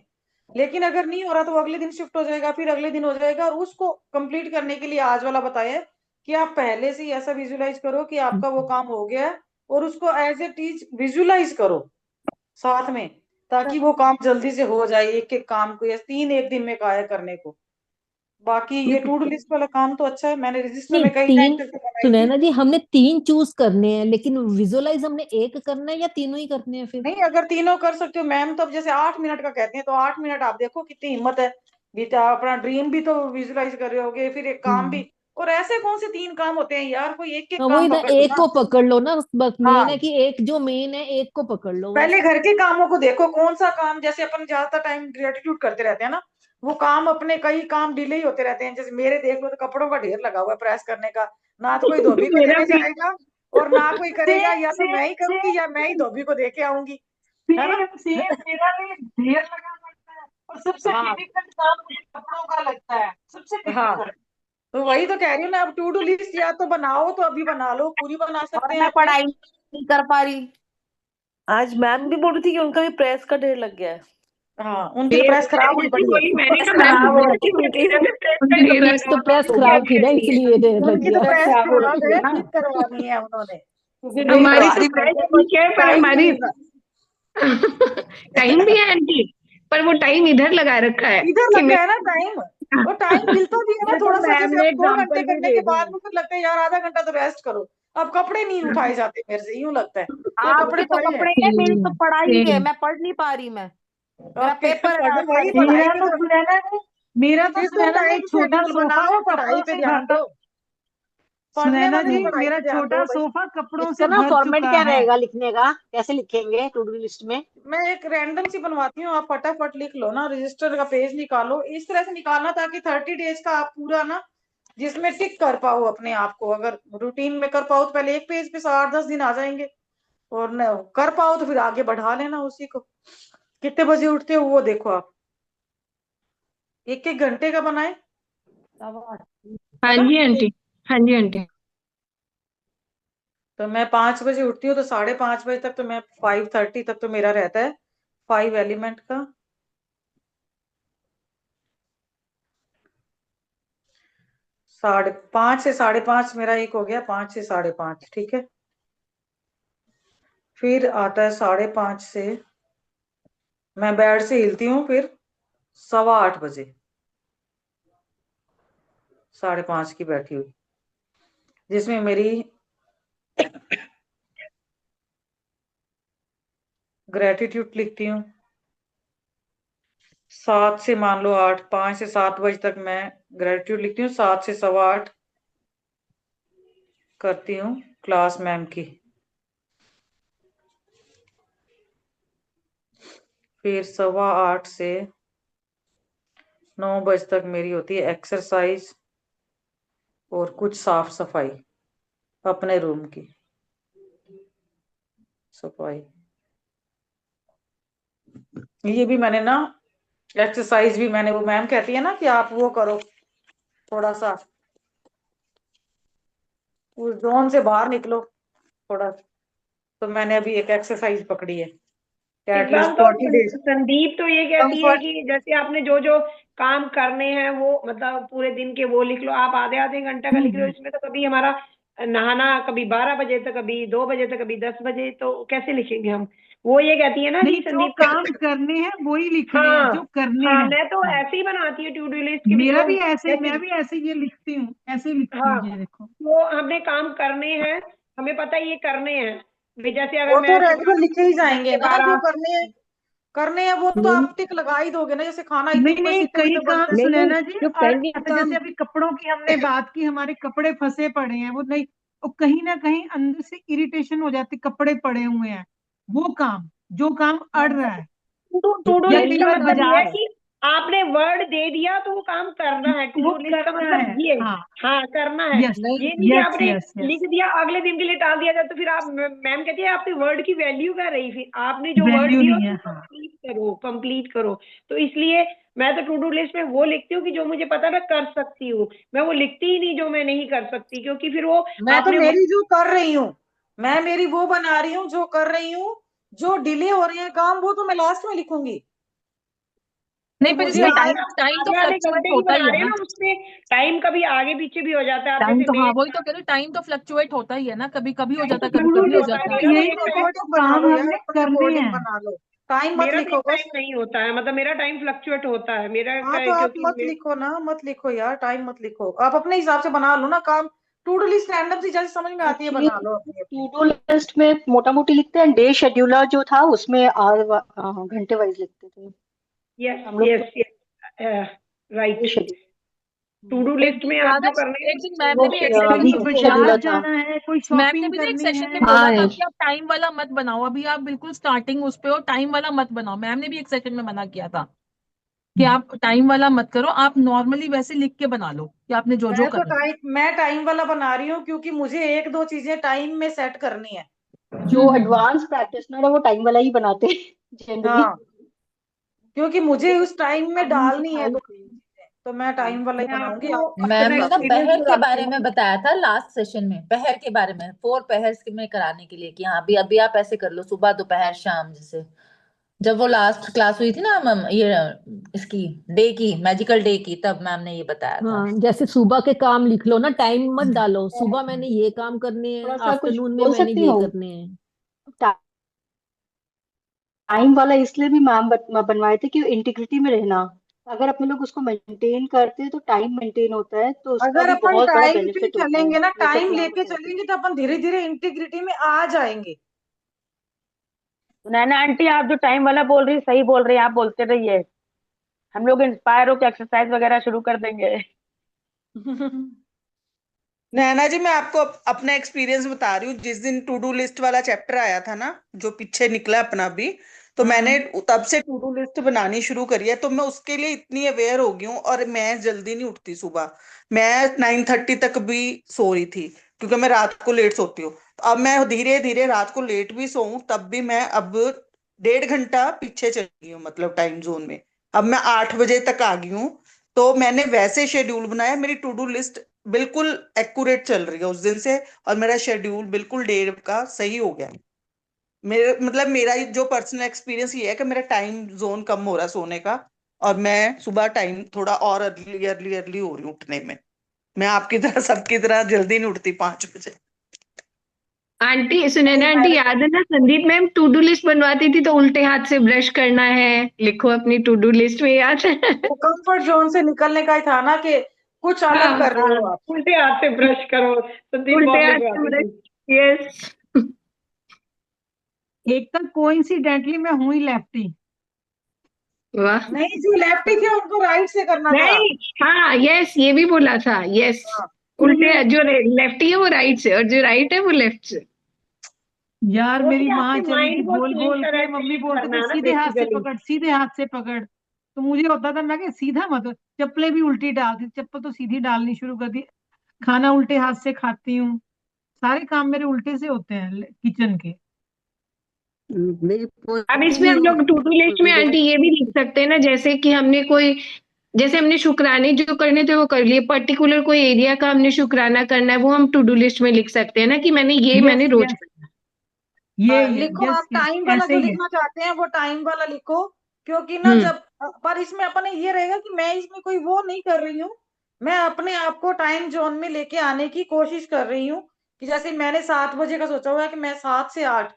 Speaker 1: लेकिन अगर नहीं हो रहा तो वो अगले दिन शिफ्ट हो जाएगा, फिर अगले दिन हो जाएगा, और उसको कंप्लीट करने के लिए आज वाला बताया है कि आप पहले से ही ऐसा विजुलाइज करो कि आपका वो काम हो गया है और उसको एज ए टीच विजुलाइज करो साथ में, ताकि वो काम जल्दी से हो जाए, एक एक काम को या 3 एक दिन में काया करने को। बाकी ये टू डू लिस्ट वाला काम तो अच्छा है, मैंने रजिस्टर
Speaker 16: नहीं
Speaker 1: में कई टाइम
Speaker 16: 3,
Speaker 1: तक बनाई थी।
Speaker 16: सुनैना जी हमने 3 चूज करने हैं, लेकिन विजुअलाइज हमने एक करना है या तीनों ही करने हैं फिर?
Speaker 1: नहीं अगर तीनों कर सकते हो मैम, तो अब जैसे 8 मिनट का कहते हैं तो 8 मिनट आप देखो कितनी हिम्मत है, गीता अपना ड्रीम भी तो विजुलाइज कर रहे होगे, फिर एक काम भी, और ऐसे कौन से 3 काम होते हैं यार, कोई एक एक
Speaker 16: हाँ वही
Speaker 1: काम
Speaker 16: ना,
Speaker 1: पकड़ लो
Speaker 16: एक
Speaker 1: ना।
Speaker 16: को पकड़ लो ना, बस मेन
Speaker 1: हाँ
Speaker 16: है कि एक जो मेन है एक को पकड़ लो
Speaker 1: पहले
Speaker 16: बस।
Speaker 1: घर के कामों को देखो, कौन सा काम, जैसे अपन ज्यादातर टाइम ग्रेटिट्यूड करते रहते हैं ना, वो काम अपने कई काम डिले ही होते रहते हैं, जैसे मेरे देख लो तो कपड़ों का ढेर लगा हुआ है प्रेस करने का, ना तो कोई धोबी को
Speaker 3: मेरा
Speaker 1: देने
Speaker 3: भी
Speaker 1: जाएगा और ना कोई करेगा,
Speaker 5: सेम
Speaker 1: या तो
Speaker 5: सेम
Speaker 1: मैं ही करूंगी या मैं ही धोबी को दे के आऊंगी, है ना।
Speaker 5: सेम सेम मेरा भी ढेर लगा पड़ता है, और सबसे
Speaker 1: हाँ
Speaker 5: डिफिकल्ट काम मुझे कपड़ों का लगता है, सबसे
Speaker 1: हाँ
Speaker 5: डिफिकल्ट।
Speaker 1: तो वही तो कह रही हूँ ना, अब टू डू लिस्ट या तो बनाओ तो अभी बना लो, पूरी बना
Speaker 17: और
Speaker 1: सकते हैं
Speaker 17: मैं
Speaker 1: अपन।
Speaker 17: पढ़ाई नहीं कर पा रही। आज मैम भी बोल रही थी कि उनका भी प्रेस का ढेर लग गया है।
Speaker 1: हाँ उनकी तो प्रेस खराब हुई पड़ी है।
Speaker 3: वही मैंने
Speaker 17: प्रेस
Speaker 3: कहा मैम
Speaker 17: खराब हो
Speaker 3: बोल रही थी
Speaker 17: गई
Speaker 3: मेरा
Speaker 17: उनकी।
Speaker 3: भी प्रेस का
Speaker 16: उनकी तो
Speaker 3: ढेर
Speaker 16: प्रेस
Speaker 3: लगा
Speaker 16: तो
Speaker 3: हुआ
Speaker 16: प्रेस
Speaker 3: तो क्या
Speaker 16: खराब थी ना,
Speaker 3: करें।
Speaker 16: इसलिए देर लग
Speaker 1: उनकी तो
Speaker 16: गया।
Speaker 1: प्रेस
Speaker 17: खराब हो
Speaker 1: खराब
Speaker 17: गई
Speaker 1: है,
Speaker 17: ना।
Speaker 1: ठीक करवानी है उन्होंने, क्योंकि नहीं
Speaker 3: हमारी
Speaker 1: करवा
Speaker 3: तो
Speaker 1: रही
Speaker 3: प्रेस
Speaker 1: मेरे को
Speaker 3: ठीक है पर
Speaker 1: टाइम नहीं
Speaker 3: हमारी
Speaker 1: मिल रहा।
Speaker 3: टाइम भी है आंटी, पर वो टाइम इधर लगा रखा है
Speaker 1: इधर
Speaker 3: कि
Speaker 1: लग
Speaker 3: मैं
Speaker 1: गया है ना टाइम, और टाइम मिलता भी है ना
Speaker 17: ये तो
Speaker 1: थोड़ा सा,
Speaker 17: मैम
Speaker 1: जैसे
Speaker 17: ने
Speaker 1: अब 2 घंटे
Speaker 17: एग्जाम्पल भी
Speaker 1: करने
Speaker 17: दे
Speaker 1: के
Speaker 17: दी।
Speaker 1: बाद में फिर लगता है यार आधा घंटा तो रेस्ट करो, अब कपड़े नहीं उठाए जाते मेरे से, यूं लगता है ये कपड़े
Speaker 17: आपके तो
Speaker 1: पड़े हैं।
Speaker 17: कपड़े हैं, मेरी तो पढ़ाई है,
Speaker 3: सेम
Speaker 17: मैं पढ़ नहीं पा रही। मैं मेरा
Speaker 1: ओके
Speaker 17: पेपर है
Speaker 1: पढ़ो,
Speaker 17: आज
Speaker 1: वही
Speaker 17: परसों।
Speaker 1: पढ़ाई
Speaker 5: मेरा
Speaker 1: पे
Speaker 5: तो
Speaker 1: तो,
Speaker 5: सुनैना ने मेरा तो
Speaker 1: फिर तो
Speaker 5: सुनैना ने
Speaker 1: टाइम
Speaker 5: एक छोटा
Speaker 1: शेड्यूल
Speaker 5: सोफा
Speaker 1: बनाओ,
Speaker 5: मैं
Speaker 1: पढ़ाई
Speaker 5: कपड़ों
Speaker 1: पे
Speaker 5: से
Speaker 1: ध्यान
Speaker 5: ढाका।
Speaker 1: दो। पढ़ने
Speaker 5: सुनैना
Speaker 1: वाले
Speaker 5: जी,
Speaker 1: तो पढ़ाई
Speaker 5: मेरा
Speaker 1: पे ध्यान
Speaker 5: छोटा
Speaker 1: दो भाई।
Speaker 5: सोफा कपड़ों
Speaker 18: इसका
Speaker 5: से
Speaker 18: ना
Speaker 5: भर
Speaker 18: फॉर्मेट
Speaker 5: चुका
Speaker 18: क्या
Speaker 5: है।
Speaker 18: रहेगा लिखने का, कैसे लिखेंगे टू डू लिस्ट में?
Speaker 1: मैं एक रैंडम सी बनवाती हूँ, आप फटाफट लिख लो ना, रजिस्टर का पेज निकालो, इस तरह से निकालना ताकि 30 डेज का आप पूरा ना जिसमें टिक कर पाओ अपने आप को। अगर रूटीन में कर पाओ तो पहले एक पेज पे 8-10 दिन आ जाएंगे, और न कर पाओ तो फिर आगे बढ़ा लेना उसी को। कितने बजे उठते हो वो देखो आप, 1-1 घंटे का बनाए,
Speaker 3: हाँ
Speaker 1: है ना।
Speaker 3: जी आंटी, हाँ जी आंटी।
Speaker 1: तो मैं 5 बजे उठती हूँ, तो 5:30 बजे तक तो मैं 5:30 तक तो मेरा रहता है 5 एलिमेंट का। 5:30 से 5:30 मेरा एक हो गया, 5 से 5:30, ठीक है। फिर आता है 5:30 से मैं बेड से हिलती हूँ, फिर 8:15 बजे 5:30 की बैठी हुई, जिसमें मेरी ग्रेटिट्यूड लिखती हूँ। 7 से मान लो 8, 5 से 7 बजे तक मैं ग्रेटिट्यूड लिखती हूँ। 7 से 8:15 करती हूँ क्लास मैम की। फिर 8:15 से 9 बजे तक मेरी होती है एक्सरसाइज और कुछ साफ सफाई, अपने रूम की सफाई। ये भी मैंने ना एक्सरसाइज भी मैंने, वो मैम कहती है ना कि आप वो करो, थोड़ा सा उस जोन से बाहर निकलो थोड़ा, तो मैंने अभी एक एक्सरसाइज पकड़ी है
Speaker 4: इस बार
Speaker 1: एटलीस्ट
Speaker 4: तो
Speaker 1: 40 डेज
Speaker 4: संदीप तो ये कहती है
Speaker 1: कंफर्ट।
Speaker 4: कि जैसे आपने जो जो काम करने हैं वो मतलब पूरे दिन के वो लिख लो, आप आधे आधे घंटे का लिख लो। इसमें तो कभी हमारा नहाना कभी 12 बजे तक, कभी 2 बजे तक, कभी 10 बजे, तो कैसे लिखेंगे हम? वो ये कहती है ना
Speaker 5: नहीं,
Speaker 4: कि
Speaker 5: जो
Speaker 4: संदीप
Speaker 5: काम करने हैं वही लिखने हैं, जो
Speaker 4: हाँ
Speaker 5: करने
Speaker 4: हाँ,
Speaker 5: हैं।
Speaker 4: मैं तो
Speaker 5: हाँ,
Speaker 4: ऐसे ही बनाती हूँ टू डू लिस्ट की
Speaker 5: मेरा
Speaker 4: जो
Speaker 5: भी ऐसे,
Speaker 4: जैसे
Speaker 5: मैं भी ऐसे ये लिखती हूँ, ऐसे ही लिखती
Speaker 4: हाँ,
Speaker 5: हूँ, ये देखो।
Speaker 4: तो हमने काम करने हैं, हमें पता है ये करने हैं। भी जैसे अगर
Speaker 1: वो तो
Speaker 4: मैं
Speaker 1: रेगुलर
Speaker 4: शुक्राना
Speaker 1: लिखे ही जाएंगे
Speaker 4: के
Speaker 1: ना, जो
Speaker 4: 12
Speaker 1: करने हैं वो तो आप टिक लगा ही दोगे ना। जैसे खाना इतने
Speaker 5: नहीं
Speaker 1: रुपए
Speaker 5: नहीं,
Speaker 1: से इतने
Speaker 5: कई
Speaker 1: रुपए
Speaker 5: काम
Speaker 1: बनते हैं।
Speaker 5: सुनैना जी,
Speaker 15: जो
Speaker 5: और
Speaker 15: पेंडिंग
Speaker 5: ऐसे
Speaker 15: काम,
Speaker 5: जैसे अभी कपड़ों की हमने बात की, हमारे कपड़े फंसे पड़े हैं, वो नहीं, वो कहीं ना कहीं अंदर से इरिटेशन हो जाती, कपड़े पड़े हुए हैं, वो काम, जो काम अड़ रहा है,
Speaker 4: टू डू
Speaker 5: या
Speaker 4: लिस्ट
Speaker 5: कई
Speaker 4: का
Speaker 5: बार
Speaker 4: मतलब ये है
Speaker 5: बाजार,
Speaker 4: कि आपने वर्ड दे दिया तो वो काम करना है। टू
Speaker 5: वो
Speaker 4: डू लिस्ट का
Speaker 5: करना
Speaker 4: मतलब
Speaker 5: है।
Speaker 4: ये
Speaker 5: हाँ,
Speaker 4: हाँ करना है।
Speaker 5: यस
Speaker 4: ये नहीं कि
Speaker 5: यस
Speaker 4: आपने
Speaker 5: यस यस,
Speaker 4: लिख दिया अगले दिन के लिए टाल दिया जाए, तो फिर आप मैम कहती है आपके वर्ड की वैल्यू क्या रही? फिर आपने जो वर्ड
Speaker 5: वैल्यू
Speaker 4: दिया
Speaker 5: नहीं है।
Speaker 4: उसको
Speaker 5: हाँ,
Speaker 4: कंप्लीट करो। तो इसलिए मैं तो टू डू लिस्ट में वो लिखती हूँ कि जो मुझे पता मैं कर सकती हूँ। मैं वो लिखती ही नहीं जो मैं नहीं कर सकती, क्योंकि फिर वो
Speaker 1: मैं तो
Speaker 4: आपने
Speaker 1: मेरी जो कर रही हूँ, मैं मेरी वो बना रही हूँ जो कर रही हूँ। जो डिले हो रहे हैं काम वो तो मैं लास्ट में लिखूंगी कि
Speaker 8: नहीं, पर
Speaker 1: मुझे
Speaker 8: इसमें
Speaker 4: नहीं,
Speaker 8: टाइम
Speaker 1: आज
Speaker 8: टाइम तो
Speaker 4: आधे आधे
Speaker 8: फ्लक्चुएट
Speaker 4: घंटे की
Speaker 8: होता
Speaker 4: बना
Speaker 8: ही है
Speaker 4: रहे हैं
Speaker 8: ना।
Speaker 4: ना, उसमें टाइम कभी आगे पीछे भी हो जाता है। आप
Speaker 8: टाइम
Speaker 4: जैसे
Speaker 8: तो, हाँ
Speaker 4: मेरे
Speaker 8: वही तो कह रही हूँ, टाइम तो फ्लक्चुएट होता ही है ना, कभी कभी हो
Speaker 4: टाइम
Speaker 8: जाता
Speaker 4: तो
Speaker 8: है, कभी
Speaker 4: फ्लक्चुएट
Speaker 8: कभी हो
Speaker 4: होता है।
Speaker 8: जाता है।
Speaker 4: मेरा
Speaker 5: तो
Speaker 4: तो
Speaker 5: यही
Speaker 4: एक
Speaker 5: तो
Speaker 4: टाइम
Speaker 5: कहते,
Speaker 1: बना
Speaker 5: काम
Speaker 1: लो यार,
Speaker 5: हमने
Speaker 1: अपने
Speaker 5: करने
Speaker 1: अकॉर्डिंग
Speaker 5: हैं।
Speaker 1: बना लो, टाइम मत
Speaker 4: मेरा तो
Speaker 1: लिखो
Speaker 4: एक टाइम
Speaker 1: बस।
Speaker 4: नहीं होता है, मतलब मेरा टाइम फ्लक्चुएट होता है मेरा
Speaker 1: हाँ तो आप
Speaker 4: क्योंकि
Speaker 1: मत लिखो ना, मत लिखो यार, टाइम मत लिखो, आप अपने हिसाब से बना लो ना काम। टू डू लिस्ट रैंडम सी जैसे समझ में आती है
Speaker 18: एक्चुअली
Speaker 1: बना लो अपनी अपनी।
Speaker 18: टू डू लिस्ट में मोटा मोटी लिखते हैं, डे शेड्यूलर जो था उसमें घंटे वाइज लिखते थे
Speaker 4: यस
Speaker 18: हम लोग तो।
Speaker 4: Yes yes right.
Speaker 18: Day schedule,
Speaker 4: to do
Speaker 8: एक
Speaker 4: लिस्ट
Speaker 8: दिन
Speaker 4: में आप
Speaker 8: याद है,
Speaker 4: जो करने
Speaker 8: एक दिन मैम
Speaker 18: वो
Speaker 8: ने भी एक
Speaker 5: कहीं
Speaker 8: सेशन में
Speaker 18: वीक
Speaker 8: बोला था,
Speaker 18: शेड्यूलर
Speaker 5: बाजार
Speaker 18: था।
Speaker 5: जाना है, कोई
Speaker 8: मैम ने
Speaker 5: शॉपिंग
Speaker 8: भी ना एक
Speaker 5: करनी
Speaker 8: सेशन
Speaker 5: है।
Speaker 8: में बोला
Speaker 18: हाँ
Speaker 8: था
Speaker 18: yes।
Speaker 8: कि आप टाइम वाला मत बनाओ, अभी आप बिल्कुल स्टार्टिंग उस पे हो, टाइम वाला मत बनाओ। मैम ने भी एक सेशन में मना किया था कि आप टाइम वाला मत करो, आप नॉर्मली वैसे लिख के बना लो कि आपने जो जो करना है।
Speaker 1: मैं टाइम वाला बना रही हूँ क्योंकि मुझे 1-2 चीजें टाइम में सेट करनी है।
Speaker 18: जो एडवांस प्रैक्टिशनर है वो टाइम वाला ही बनाते हैं जनरली।
Speaker 1: हाँ, क्योंकि मुझे उस टाइम में
Speaker 18: टाइम
Speaker 1: डालनी है
Speaker 18: सिखाई
Speaker 1: 2
Speaker 18: थी।
Speaker 1: चीजें, तो मैं टाइम वाला ही
Speaker 4: मैं
Speaker 1: बनाऊंगी,
Speaker 4: आपको
Speaker 1: आप अपने
Speaker 7: मैम
Speaker 4: अपना
Speaker 7: ने ना
Speaker 1: हिसाब से।
Speaker 4: एक्सपीरियंस
Speaker 7: पहर के
Speaker 4: बताती
Speaker 7: बारे
Speaker 4: हूँ।
Speaker 7: में बताया था लास्ट सेशन में, पहर के बारे में 4 पहर में कराने के लिए कि हाँ अभी अभी आप ऐसे कर लो, सुबह दोपहर शाम। जैसे जब वो लास्ट क्लास हुई थी ना मैम, ये इसकी डे की, मैजिकल डे की, तब मैम ने ये बताया था।
Speaker 16: हाँ, जैसे सुबह के काम लिख लो ना, टाइम मत डालो, सुबह मैंने ये काम करने हैं,
Speaker 18: थोड़ा सा कुछ
Speaker 16: आफ्टरनून में
Speaker 18: बोल
Speaker 16: मैंने
Speaker 18: सकती
Speaker 16: ये
Speaker 18: हूँ?
Speaker 16: करने हैं।
Speaker 18: टाइम वाला इसलिए भी मैम बनवाए थे कि इंटीग्रिटी में रहना, अगर अपने लोग उसको मेंटेन करते हैं तो टाइम मेंटेन होता है, तो उसका
Speaker 1: अगर
Speaker 18: भी
Speaker 1: अपन
Speaker 18: बहुत बड़ा
Speaker 1: टाइम पे
Speaker 18: बेनिफिट होता है।
Speaker 1: चलेंगे ना,
Speaker 18: ये सब
Speaker 1: टाइम
Speaker 18: मैम
Speaker 1: लेके
Speaker 18: बताते थे।
Speaker 1: चलेंगे तो अपन धीरे धीरे इंटीग्रिटी में आ जाएंगे।
Speaker 12: नैना आंटी, आप जो टाइम वाला बोल रही सही बोल रही हैं, आप बोलते रहिए, हम लोग इंस्पायर होकर एक्सरसाइज वगैरह शुरू कर देंगे।
Speaker 2: नैना जी, मैं आपको अपना एक्सपीरियंस बता रही हूँ। जिस दिन टू डू लिस्ट वाला चैप्टर आया था ना, जो पीछे निकला अपना भी, तो मैंने तब से टू डू लिस्ट बनानी शुरू करी है। तो मैं उसके लिए इतनी अवेयर हो गई हूँ। और मैं जल्दी नहीं उठती सुबह। मैं 9:30 तक भी सो रही थी, क्योंकि मैं रात को लेट सोती हूँ। तो अब मैं धीरे धीरे रात को लेट भी सोऊं, तब भी मैं अब 1.5 घंटा पीछे चली गई हूँ, मतलब टाइम जोन में। अब मैं 8 बजे तक आ गई हूँ। तो मैंने वैसे शेड्यूल बनाया, मेरी टू डू लिस्ट बिल्कुल एक्यूरेट चल रही है उस दिन से। और मेरा शेड्यूल बिल्कुल डे का सही हो गया है। मेरे मतलब मेरा जो पर्सनल एक्सपीरियंस ये है कि मेरा टाइम जोन कम हो रहा है सोने का। और मैं सुबह टाइम थोड़ा और अर्ली अर्ली अर्ली हो रही हूँ उठने में। मैं आपकी तरह सबकी तरह जल्दी नहीं उठती 5 बजे।
Speaker 3: आंटी सुनैना आंटी, याद है ना Sandeep ma'am to do list बनवाती थी तो उल्टे हाथ से ब्रश करना है, लिखो अपनी टू डू लिस्ट में, याद है?
Speaker 1: वो कंफर्ट जोन से निकलने का ही था ना, कि कुछ
Speaker 3: हाँ
Speaker 1: अलग कर रहे
Speaker 4: हाँ,
Speaker 1: हो आप।
Speaker 4: उल्टे हाथ से ब्रश करो, संदीप
Speaker 3: उल्टे
Speaker 4: मॉम
Speaker 3: हाथ से
Speaker 4: लिखवाती
Speaker 3: ब्रश,
Speaker 4: थी।
Speaker 3: यस।
Speaker 5: एक तो कोइंसिडेंटली मैं हूं ही लेफ्टी।
Speaker 3: वाह।
Speaker 1: नहीं, जो लेफ्टी थे उनको राइट से करना था।
Speaker 3: नहीं, हाँ यस, ये भी बोला था, यस।
Speaker 1: हाँ,
Speaker 3: उल्टे जो लेफ्टी है वो राइट से, और जो राइट है वो लेफ्ट से।
Speaker 5: यार
Speaker 4: वो
Speaker 5: मेरी
Speaker 4: भी
Speaker 5: माँ
Speaker 4: आपके
Speaker 5: चली थी
Speaker 4: माइंड को
Speaker 5: बोल
Speaker 4: चेंज
Speaker 5: बोल
Speaker 4: कर
Speaker 5: के, मम्मी बोलते
Speaker 4: करना
Speaker 5: थे
Speaker 4: है ना
Speaker 5: सीधे हाथ से
Speaker 4: बेसिकली।
Speaker 5: पकड़, सीधे हाथ से पकड़। तो मुझे होता था, मैं सीधा मत, चप्पलें भी उल्टी डालती, चप्पल तो सीधी डालनी शुरू कर दी। खाना उल्टे हाथ से खाती हूँ, सारे काम मेरे उल्टे से होते हैं किचन के।
Speaker 15: मेरी
Speaker 3: अब
Speaker 15: पोती
Speaker 3: इसमें
Speaker 15: भी
Speaker 3: हम लोग टू डू लिस्ट में
Speaker 15: उल्टे।
Speaker 3: आंटी ये भी लिख सकते हैं ना, जैसे कि जैसे हमने शुक्राने जो करने थे वो कर लिए, पर्टिकुलर कोई एरिया का हमने शुक्राना करना है, वो हम टू डू लिस्ट में लिख सकते हैं ना, कि मैंने
Speaker 5: यस
Speaker 3: रोज
Speaker 5: यस,
Speaker 3: करना
Speaker 5: ये
Speaker 1: लिखो,
Speaker 5: यस
Speaker 1: आप
Speaker 5: यस,
Speaker 1: टाइम वाला
Speaker 5: ऐसे
Speaker 1: जो
Speaker 5: ही है।
Speaker 1: लिखना चाहते हैं वो टाइम वाला लिखो। क्योंकि
Speaker 3: है।
Speaker 1: ना जब, पर इसमें अपने ये रहेगा कि मैं इसमें कोई वो नहीं कर रही हूँ। मैं अपने आप को टाइम जोन में लेके आने की कोशिश कर रही हूँ। कि जैसे मैंने 7 बजे का सोचा हुआ है कि मैं 7 से 8,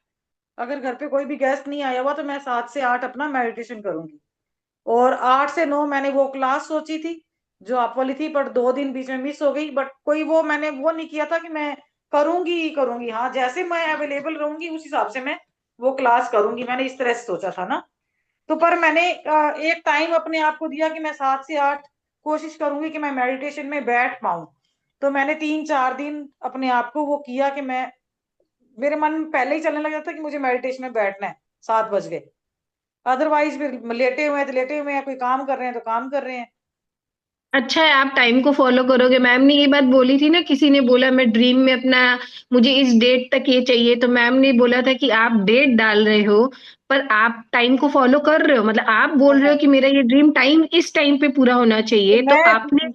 Speaker 1: अगर घर पे कोई भी गेस्ट नहीं आया हुआ तो मैं 7 से 8 अपना मेडिटेशन करूंगी। और 8 से 9 मैंने वो क्लास सोची थी जो आप वाली थी, पर 2 दिन बीच में मिस हो गई। बट कोई वो मैंने वो नहीं किया था कि मैं करूंगी ही करूंगी। हाँ, जैसे मैं अवेलेबल रहूंगी उस हिसाब से मैं वो क्लास करूंगी, मैंने इस तरह से सोचा था ना। तो पर मैंने एक टाइम अपने आप को दिया कि मैं 7 से 8 कोशिश करूंगी कि मैं मेडिटेशन में बैठ पाऊं। तो मैंने 3-4 दिन अपने आप को वो किया कि मैं, मेरे मन में पहले ही चलने लग जाता कि मुझे मेडिटेशन में बैठना है, 7 बज गए। अदरवाइज फिर लेटे हुए हैं तो लेटे हुए हैं, कोई काम कर रहे हैं तो काम कर रहे हैं।
Speaker 3: अच्छा है, आप टाइम को फॉलो करोगे। मैम ने ये बात बोली थी ना, किसी ने बोला मैं ड्रीम में अपना, मुझे इस डेट तक ये चाहिए, तो मैम ने बोला था कि आप डेट डाल रहे हो पर आप टाइम को फॉलो कर रहे हो, मतलब आप बोल रहे हो कि मेरा ये ड्रीम टाइम इस टाइम पे पूरा होना
Speaker 1: तो
Speaker 3: चाहिए, तो आपने।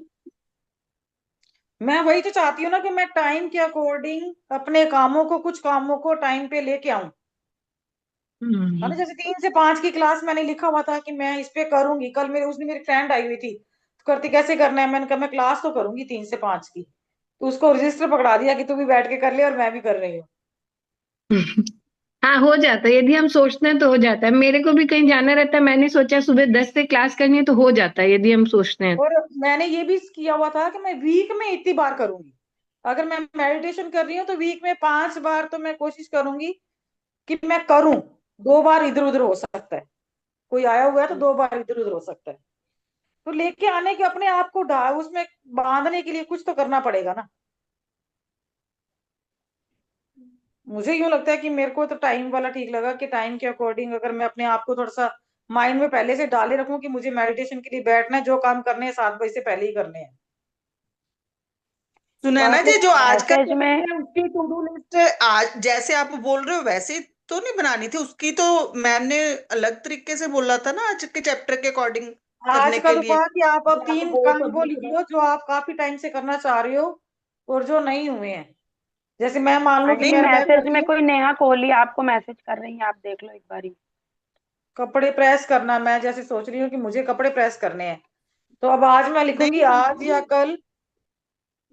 Speaker 1: मैं वही तो चाहती हूँ ना कि मैं टाइम के अकॉर्डिंग अपने कामों को, कुछ कामों को टाइम पे लेके आऊं। है ना, जैसे 3 से 5 की क्लास मैंने लिखा हुआ था कि मैं इस पे करूंगी। कल मेरे उस दिन मेरी फ्रेंड आई हुई थी, तो करती कैसे करना है, मैंने कहा मैं क्लास तो करूंगी 3 से 5 की। तो उसको रजिस्टर पकड़ा दिया कि तू भी बैठ के कर ले और मैं भी कर रही हूँ।
Speaker 3: हाँ, हो जाता है, यदि हम सोचते हैं तो हो जाता है। मेरे को भी कहीं जाना रहता है, मैंने सोचा सुबह 10 से क्लास करनी है, तो हो जाता है यदि हम सोचते हैं।
Speaker 1: और मैंने ये भी किया हुआ था कि मैं वीक में इतनी बार करूंगी। अगर मैं मेडिटेशन कर रही हूँ तो वीक में 5 बार तो मैं कोशिश करूंगी कि मैं करूं। 2 बार इधर उधर हो सकता है, कोई आया हुआ है तो 2 बार इधर उधर हो सकता है। तो लेके आने के अपने आप को उसमें बांधने के लिए कुछ तो करना पड़ेगा ना। मुझे यूं लगता है कि मेरे को तो टाइम वाला ठीक लगा, कि टाइम के अकॉर्डिंग अगर मैं अपने आप को थोड़ा सा माइंड में पहले से डाले रखूं कि मुझे मेडिटेशन के लिए बैठना है, जो काम करने हैं 7 बजे से पहले ही करने हैं।
Speaker 2: सुनैना
Speaker 1: बाकी
Speaker 2: जी, जो आज का
Speaker 12: मैसेज में
Speaker 2: चैप्टर है उसकी टू डू लिस्ट आज जैसे आप बोल रहे हो वैसे तो नहीं बनानी थी उसकी। तो मैम ने अलग तरीके से बोला था ना आज के चैप्टर के अकॉर्डिंग
Speaker 1: आज
Speaker 2: करने
Speaker 1: का
Speaker 2: के
Speaker 1: तो
Speaker 2: लिए।
Speaker 1: कहा कि आप अब
Speaker 2: जो आप
Speaker 1: 3
Speaker 2: बोल
Speaker 1: काम वो
Speaker 2: पब्लिक
Speaker 1: लिखिए जो आप काफी टाइम से करना चाह रहे हो और जो नहीं हुए हैं। जैसे मैं मान लो कि
Speaker 12: आंटी
Speaker 2: नहीं,
Speaker 1: मैं
Speaker 12: मैसेज
Speaker 1: करती
Speaker 12: में
Speaker 1: हूँ
Speaker 12: कोई नेहा कोहली आपको मैसेज कर रही है, आप देख लो एक बारी।
Speaker 1: कपड़े प्रेस करना, मैं जैसे सोच रही हूँ कि मुझे कपड़े प्रेस करने हैं, तो अब आज मैं लिखूंगी, आज या
Speaker 2: नहीं,
Speaker 1: कल।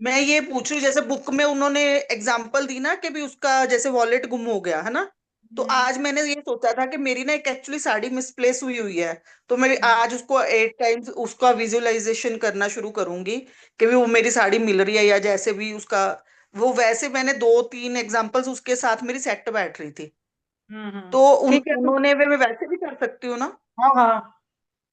Speaker 2: मैं ये पूछ रही हूँ, जैसे बुक में उन्होंने एग्जाम्पल दी ना कि भी उसका जैसे वॉलेट गुम हो गया है ना। तो आज मैंने ये सोचा था कि मेरी ना एक एक्चुअली साड़ी मिसप्लेस हुई हुई है। तो मैं आज उसको 8 टाइम्स उसका विजुअलाइजेशन करना शुरू करूंगी कि भी वो मेरी साड़ी मिल रही है या जैसे भी उसका वो। वैसे मैंने 2-3 एग्जाम्पल्स उसके साथ मेरी सेट बैठ रही थी। तो
Speaker 1: ठीक है। तो
Speaker 2: उन्होंने मैं वैसे भी कर सकती हूँ ना।
Speaker 1: हाँ हाँ,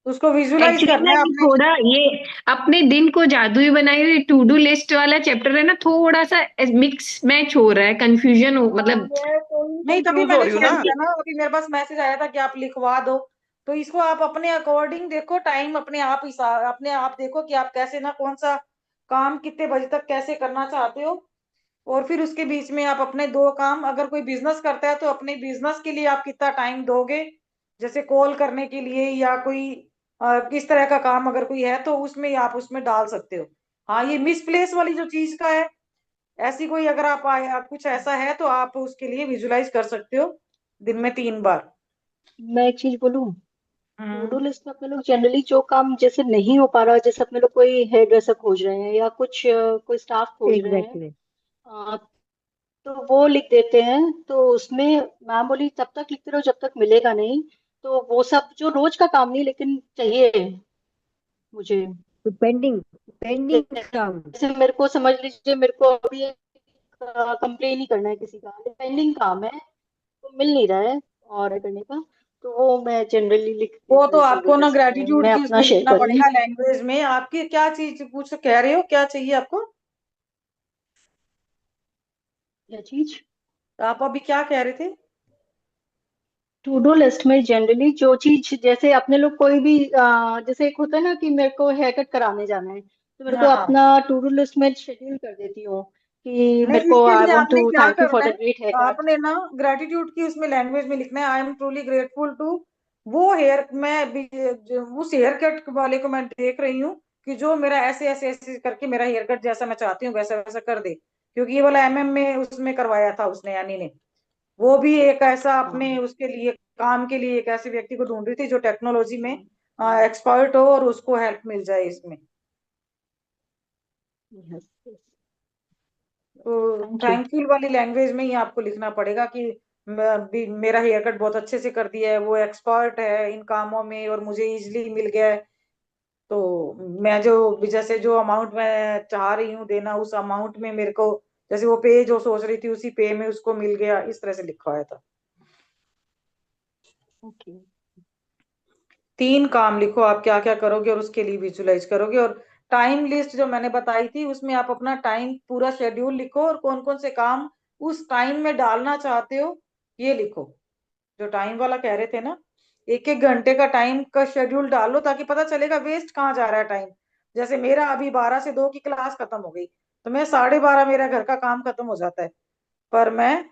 Speaker 1: उसको विजुलाइज
Speaker 3: एक्चुअली
Speaker 1: करना
Speaker 3: ना
Speaker 1: है
Speaker 3: ये
Speaker 1: अपने।
Speaker 3: थोड़ा ये अपने दिन को जादुई बनाई हुई टू डू लिस्ट वाला चैप्टर है ना, थोड़ा सा मिक्स मैच हो रहा है, कंफ्यूजन हो मतलब
Speaker 1: नहीं, तभी
Speaker 2: कंफ्यूज हो
Speaker 1: मैंने
Speaker 2: रही हूँ
Speaker 1: शेयर
Speaker 2: ना।
Speaker 1: किया ना, अभी मेरे पास मैसेज आया था कि आप लिखवा दो। तो इसको आप अपने अकॉर्डिंग देखो, टाइम अपने आप देखो कि आप कैसे ना कौन सा काम कितने बजे तक कैसे करना चाहते हो। और फिर उसके बीच में आप अपने दो काम, अगर कोई बिजनेस करता है तो अपने बिजनेस के लिए आप कितना टाइम दोगे, जैसे कॉल करने के लिए या कोई किस तरह का काम अगर कोई है तो उसमें आप उसमें डाल सकते हो। हाँ, ये मिसप्लेस वाली जो चीज का है, ऐसी कोई अगर आप कुछ ऐसा है तो आप उसके लिए विजुलाइज कर सकते हो दिन में 3 बार।
Speaker 18: मैं एक चीज बोलूं, टू डू
Speaker 1: हम्म।
Speaker 18: लिस्ट में अपने लोग जनरली जो काम जैसे नहीं हो पा रहा, जैसे अपने लोग कोई हेयर ड्रेसर खोज रहे हैं या कुछ कोई स्टाफ खोज रहे हैं,
Speaker 15: एग्जैक्टली।
Speaker 18: तो वो लिख देते हैं। तो उसमें मैम बोली तब तक लिखते रहो जब तक मिलेगा नहीं। तो वो सब जो रोज का काम नहीं लेकिन चाहिए मुझे।
Speaker 15: तो पेंडिंग पेंडिंग काम।
Speaker 18: जैसे मेरे को समझ लीजिए, मेरे को अभी कंप्लेन ही करना है किसी का, पेंडिंग काम है, तो मिल नहीं रहा है और करने का, तो वो मैं जनरली लिख
Speaker 1: वो
Speaker 18: देती
Speaker 1: तो
Speaker 18: हूँ टू डू
Speaker 1: आपको ना
Speaker 18: लिस्ट में।
Speaker 1: ग्रेटिट्यूड
Speaker 18: मैं
Speaker 1: की
Speaker 18: अपना
Speaker 1: उसमें
Speaker 18: शेयर
Speaker 1: लिखना
Speaker 18: कर रही हूँ।
Speaker 1: पड़ेगा लैंग्वेज में। आपकी क्या चीज पूछ कह रहे हो, क्या चाहिए आपको?
Speaker 18: क्या चीज?
Speaker 1: आप अभी क्या कह रहे थे?
Speaker 18: टू डू लिस्ट में जनरली जो चीज, जैसे अपने लोग कोई भी जैसे एक होता है ना कि मेरे को हेयर कट कराने जाना है, तो मेरे को
Speaker 1: हाँ,
Speaker 18: अपना टू डू लिस्ट में शेड्यूल कर देती हूँ कि मेरे
Speaker 1: नहीं,
Speaker 18: को
Speaker 1: इसके
Speaker 18: आई
Speaker 1: लिए
Speaker 18: वांट
Speaker 1: आपने
Speaker 18: टू
Speaker 1: क्या
Speaker 18: थैंक यू फॉर
Speaker 1: करना
Speaker 18: द ग्रेट हेयर
Speaker 1: है,
Speaker 18: कट।
Speaker 1: आपने ना ग्रेटिट्यूड की उसमें लैंग्वेज में लिखना है, I am truly grateful to वो हेयर, उस हेयर कट वाले को मैं देख रही हूँ कि जो मेरा ऐसे ऐसे ऐसे करके मेरा हेयर कट जैसा मैं चाहती हूँ वैसा वैसा कर दे। क्योंकि ये वाला एमएम में उसमें करवाया था उसने, यानी ने वो भी एक ऐसा अपने
Speaker 18: हाँ।
Speaker 1: उसके लिए काम के लिए एक ऐसे व्यक्ति को ढूंढ रही थी जो टेक्नोलॉजी में एक्सपर्ट हो और उसको हेल्प मिल जाए इसमें।
Speaker 18: यस।
Speaker 1: तो
Speaker 18: थैंक यू।
Speaker 1: थैंकफुल वाली लैंग्वेज में ही आपको लिखना पड़ेगा कि मेरा हेयर कट बहुत अच्छे से कर दिया है, वो एक्सपर्ट है इन कामों में और मुझे इजीली मिल गया है। तो मैं जो जैसे जो अमाउंट मैं चाह रही हूँ देना, उस अमाउंट में मेरे को जैसे वो पे जो सोच रही थी उसी पे में उसको मिल गया, इस तरह से लिखा हुआ था।
Speaker 18: ओके।
Speaker 1: 3 काम लिखो आप क्या क्या करोगे और उसके लिए विजुलाइज करोगे। और टाइम लिस्ट जो मैंने बताई थी उसमें आप अपना टाइम पूरा शेड्यूल लिखो और कौन कौन से काम उस टाइम में डालना चाहते हो ये लिखो। जो टाइम वाला कह रहे थे ना, 1-1 घंटे का टाइम का शेड्यूल डालो ताकि पता चलेगा वेस्ट कहाँ जा रहा है टाइम। जैसे मेरा अभी 12 से 2 की क्लास खत्म हो गई तो मैं 12:30 मेरा घर का काम खत्म हो जाता है, पर मैं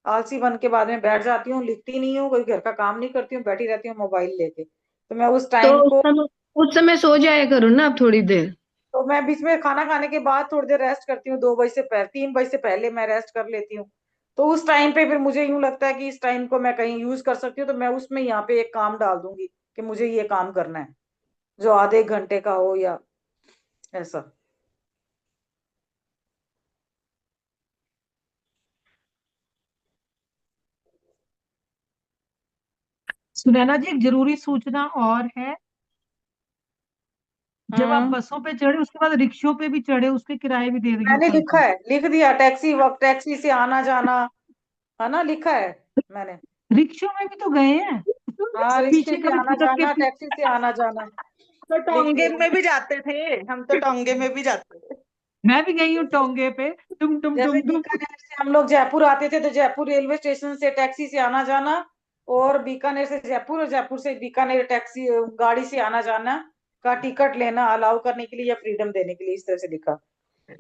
Speaker 1: आलसी बन के बाद में बैठ जाती हूँ, लिखती नहीं हूँ, कोई घर का काम नहीं करती हूँ, बैठी रहती हूँ मोबाइल लेके। तो मैं उस
Speaker 3: तो
Speaker 1: टाइम को,
Speaker 3: उस समय सो जाया करो ना आप थोड़ी देर।
Speaker 1: तो मैं बीच में खाना खाने के बाद थोड़ी देर रेस्ट करती हूँ, 2 बजे से पहले, 3 बजे से पहले मैं रेस्ट कर लेती हूँ। तो उस टाइम पे फिर मुझे यूं लगता है कि इस टाइम को मैं कहीं यूज कर सकती हूँ, तो मैं उसमें यहाँ पे एक काम डाल दूंगी कि मुझे ये काम करना है, जो आधे घंटे का हो या ऐसा।
Speaker 5: सुनैना जी, एक जरूरी सूचना और है। जब आप
Speaker 1: हम्म,
Speaker 5: बसों पे चढ़े उसके बाद रिक्शों पे भी चढ़े, उसके किराए भी दे देंगे
Speaker 1: मैंने
Speaker 5: कल
Speaker 1: लिखा
Speaker 5: को।
Speaker 1: है, लिख दिया, टैक्सी वक्त टैक्सी से आना जाना, है ना, लिखा है मैंने।
Speaker 5: रिक्शों में भी तो गए हैं।
Speaker 1: हाँ, रिक्शे
Speaker 5: पीछे
Speaker 1: से
Speaker 5: कभी
Speaker 1: आना
Speaker 5: फुटक के
Speaker 1: जाना, टैक्सी से आना जाना
Speaker 2: तो
Speaker 1: लिख
Speaker 2: टोंगे
Speaker 1: दिया।
Speaker 2: में भी जाते थे, हम तो टोंगे में भी जाते थे।
Speaker 5: मैं भी गई हूँ टोंगे पे। टुम टुम
Speaker 1: जैसे
Speaker 5: टुम टुम।
Speaker 1: बीकानेर से हम लोग जयपुर आते थे तो जयपुर रेलवे स्टेशन से टैक्सी से आना जाना, और बीकानेर से जयपुर और जयपुर से बीकानेर टैक्सी गाड़ी से आना जाना का टिकट लेना अलाउ करने के लिए या फ्रीडम देने के लिए, इस तरह से लिखा।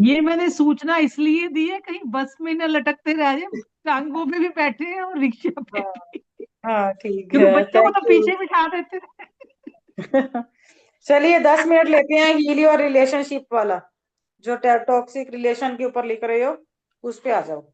Speaker 5: ये मैंने सूचना इसलिए दी है कहीं बस में न लटकते रह जाए, टांगों पे भी बैठे हैं और रिक्शा पे
Speaker 1: हाँ,
Speaker 5: भी।
Speaker 1: हाँ, ठीक
Speaker 5: क्योंकि
Speaker 1: है,
Speaker 5: बच्चों को
Speaker 1: थैंक
Speaker 5: तो
Speaker 1: यू।
Speaker 5: पीछे बिठा देते थे।
Speaker 1: चलिए 10 मिनट लेते हैं हीली और रिलेशनशिप वाला, जो टॉक्सिक रिलेशन के ऊपर लिख रहे हो उस पे आ जाओ।